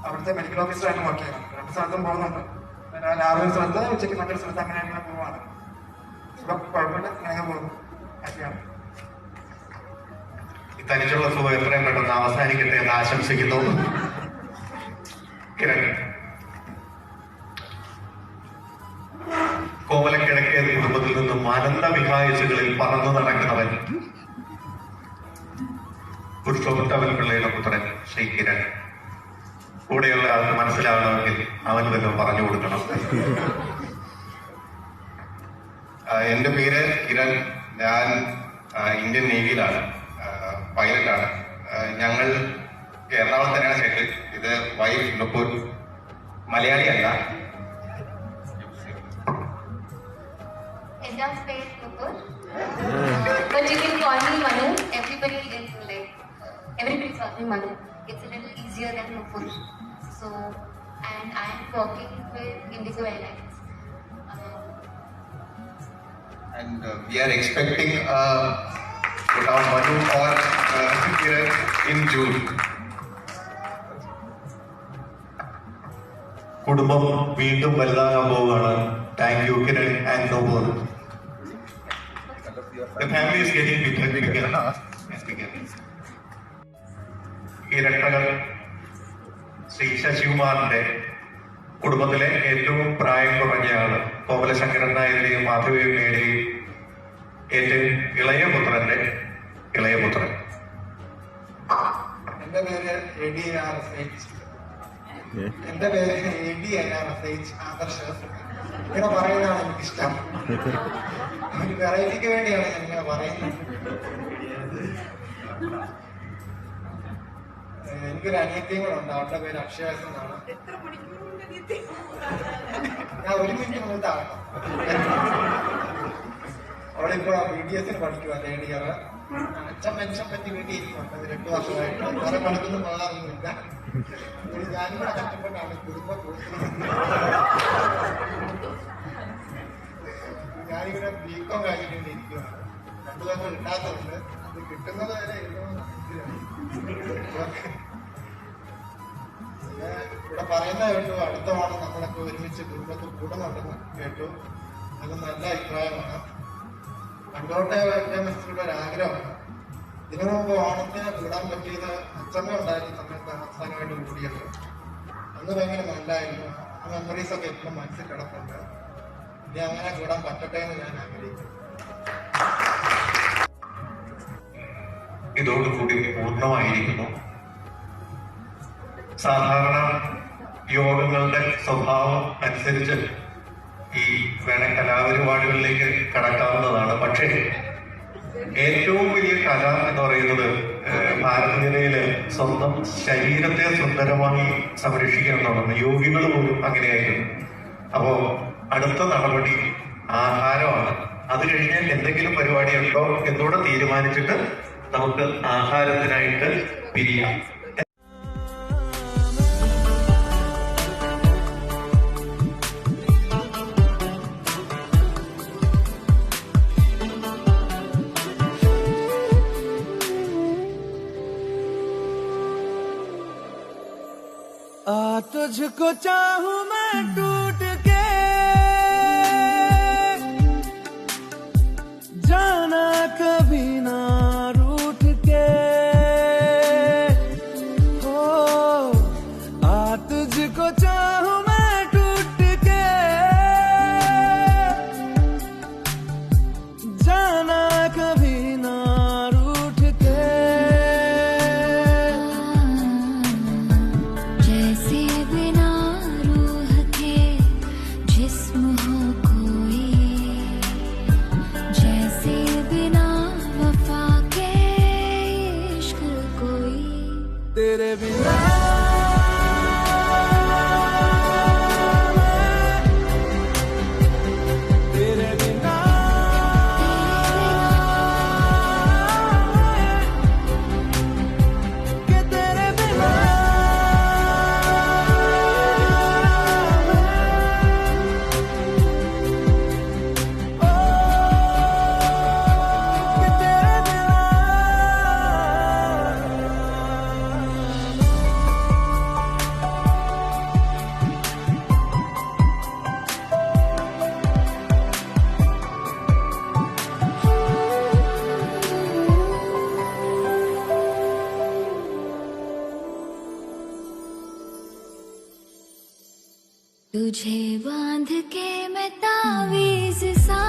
അവിടുത്തെ മെഡിക്കൽ ഓഫീസറായിട്ട് വർക്ക് ചെയ്യുന്നുണ്ട്. 2 സ്ഥലത്തും പോകുന്നുണ്ട്. പിന്നെ രാവിലെ സ്ഥലത്ത്, ഉച്ചയ്ക്ക് മറ്റൊരു സ്ഥലത്ത്, അങ്ങനെ പോവാണ്. ഇവിടെ കുഴപ്പമില്ല, അങ്ങനെ പോകുന്നു. ഹാപ്പിയാണ്. തനിച്ചുള്ള സുഖം എത്രയും പെട്ടെന്ന് അവസാനിക്കട്ടെ എന്ന് ആശംസിക്കുന്നു. കിരൺ, കോമലക്കിഴക്കേ കുടുംബത്തിൽ നിന്നും അനന്ത വിഹായച്ചുകളിൽ പറന്നു നടക്കുന്നവൻ, പുരുഷോത്തമൻ പിള്ളയുടെ പുത്രൻ ശ്രീ കിരൺ. കൂടെയുള്ള ആൾക്ക് മനസ്സിലാവണമെങ്കിൽ അവൻ വല്ലതും പറഞ്ഞു കൊടുക്കണം. എന്റെ പേര് കിരൺ. ഞാൻ ഇന്ത്യൻ നേവിയിലാണ്, പൈലറ്റാണ്. ഞങ്ങൾ എറണാകുളം തന്നെയാണ് സെറ്റിൽ. ഇത് വൈഫ് നുപൂർ, മലയാളിയല്ല. But you can call me Manu. Everybody calls me Manu. It's a little easier than Nupur. So, and I am working with Indigo Airlines. And we are expecting put our Manu or Kiran in June. കുടുംബം വീണ്ടും വലുതാകാൻ പോവുകയാണ്. Thank you Kiran and നോബോൾ. The family is getting bigger. ഇരട്ടകൾ ശ്രീ ശശികുമാറിന്റെ കുടുംബത്തിലെ ഏറ്റവും പ്രായം കുറഞ്ഞയാള് കോമലശങ്കരൻ നായരുടെയും മാധവിയമ്മയുടെയും ഏറ്റവും ഇളയപുത്രന്റെ ഇളയപുത്രൻ. എന്റെ പേര് ADRSH. എന്റെ പേര് ADRSH ആദർശ്. ഇങ്ങനെ പറയുന്നതാണ് എനിക്കിഷ്ടം. ഒരു വെറൈറ്റിക്ക് വേണ്ടിയാണ് ഞാൻ ഇങ്ങനെ പറയുന്നത്. എനിക്കൊരു അനിയത്തിയും കൂടെ ഉണ്ട്. അവളുടെ പേര് അക്ഷയാസ് എന്നാണ്. ഞാൻ 1 മിനിറ്റ് മുന്നേ ആകണം. അവളിപ്പോ BDS-ന് പഠിക്കുക. Third year. അച്ഛൻ പെൻഷൻ പറ്റി വീട്ടിൽ ഇരിക്കുന്നുണ്ട്. 2 വർഷമായിട്ട് വേറെ പണിക്കൊന്നും പോകാറൊന്നുമില്ല. ഞാനും കൂടെ കഷ്ടപ്പെട്ടാണ് കുടുംബം ഞാനിവിടെ BCom കഴിഞ്ഞിട്ടുണ്ട്. കൂടുതലൊന്നും കിട്ടാത്തതുണ്ട്. അത് കിട്ടുന്നത് വരെ പിന്നെ ഇവിടെ പറയുന്ന കേട്ടു അടുത്ത ഓണം നമ്മളൊക്കെ ഒരുമിച്ച് കുടുംബത്തിൽ കൂടുന്നുണ്ടെന്ന് കേട്ടു. അത് നല്ല അഭിപ്രായമാണ്. പണ്ടോട്ടെ മിസ്റ്ററുടെ ഒരു ആഗ്രഹമാണ്. ഇതിനു മുമ്പ് ഓണത്തിന് കൂടാൻ പറ്റിയത് അച്ഛമ്മ ഉണ്ടായിരുന്ന സമയത്ത് അവസാനമായിട്ട് കൂടിയത്. അന്ന് ഭയങ്കര നല്ലായിരുന്നു. ആ മെമ്മറീസ് ഒക്കെ എപ്പോഴും മനസ്സിൽ കിടപ്പുണ്ട്. ഇനി അങ്ങനെ കൂടാൻ പറ്റട്ടെ എന്ന് ഞാൻ ആഗ്രഹിക്കുന്നു. ഇതോടുകൂടി പൂർണ്ണമായിരിക്കുന്നു. സാധാരണ യോഗങ്ങളുടെ സ്വഭാവം അനുസരിച്ച് ഈ വേണ കലാപരിപാടികളിലേക്ക് കടക്കാവുന്നതാണ്. പക്ഷേ ഏറ്റവും വലിയ കല എന്ന് പറയുന്നത് ഭാരതീയതയില് സ്വന്തം ശരീരത്തെ സുന്ദരമായി സംരക്ഷിക്കുക എന്നുള്ളതാണ്. യോഗികൾ പോലും അങ്ങനെയായിരുന്നു. അപ്പോ അടുത്ത നടപടി ആഹാരമാണ്. അത് കഴിഞ്ഞ് എന്തെങ്കിലും പരിപാടി ഉണ്ടോ എന്നൂടെ തീരുമാനിച്ചിട്ട് നമുക്ക് ആഹാരത്തിനായിട്ട് പിരിയാം. तुझको चाहूं मैं टूट के, जाना कभी ना रूठ के, हो तुझको चाहूं मैं टूट के, जाना कभी ना रूठ के। जैसे बिना रूह के जिस्म हो कोई, जैसे बिना वफा के इश्क कोई, तेरे बिना तेरे बिना के तेरे बिना के तेरे बिना तुझे बांध के मैं तावीज़ सा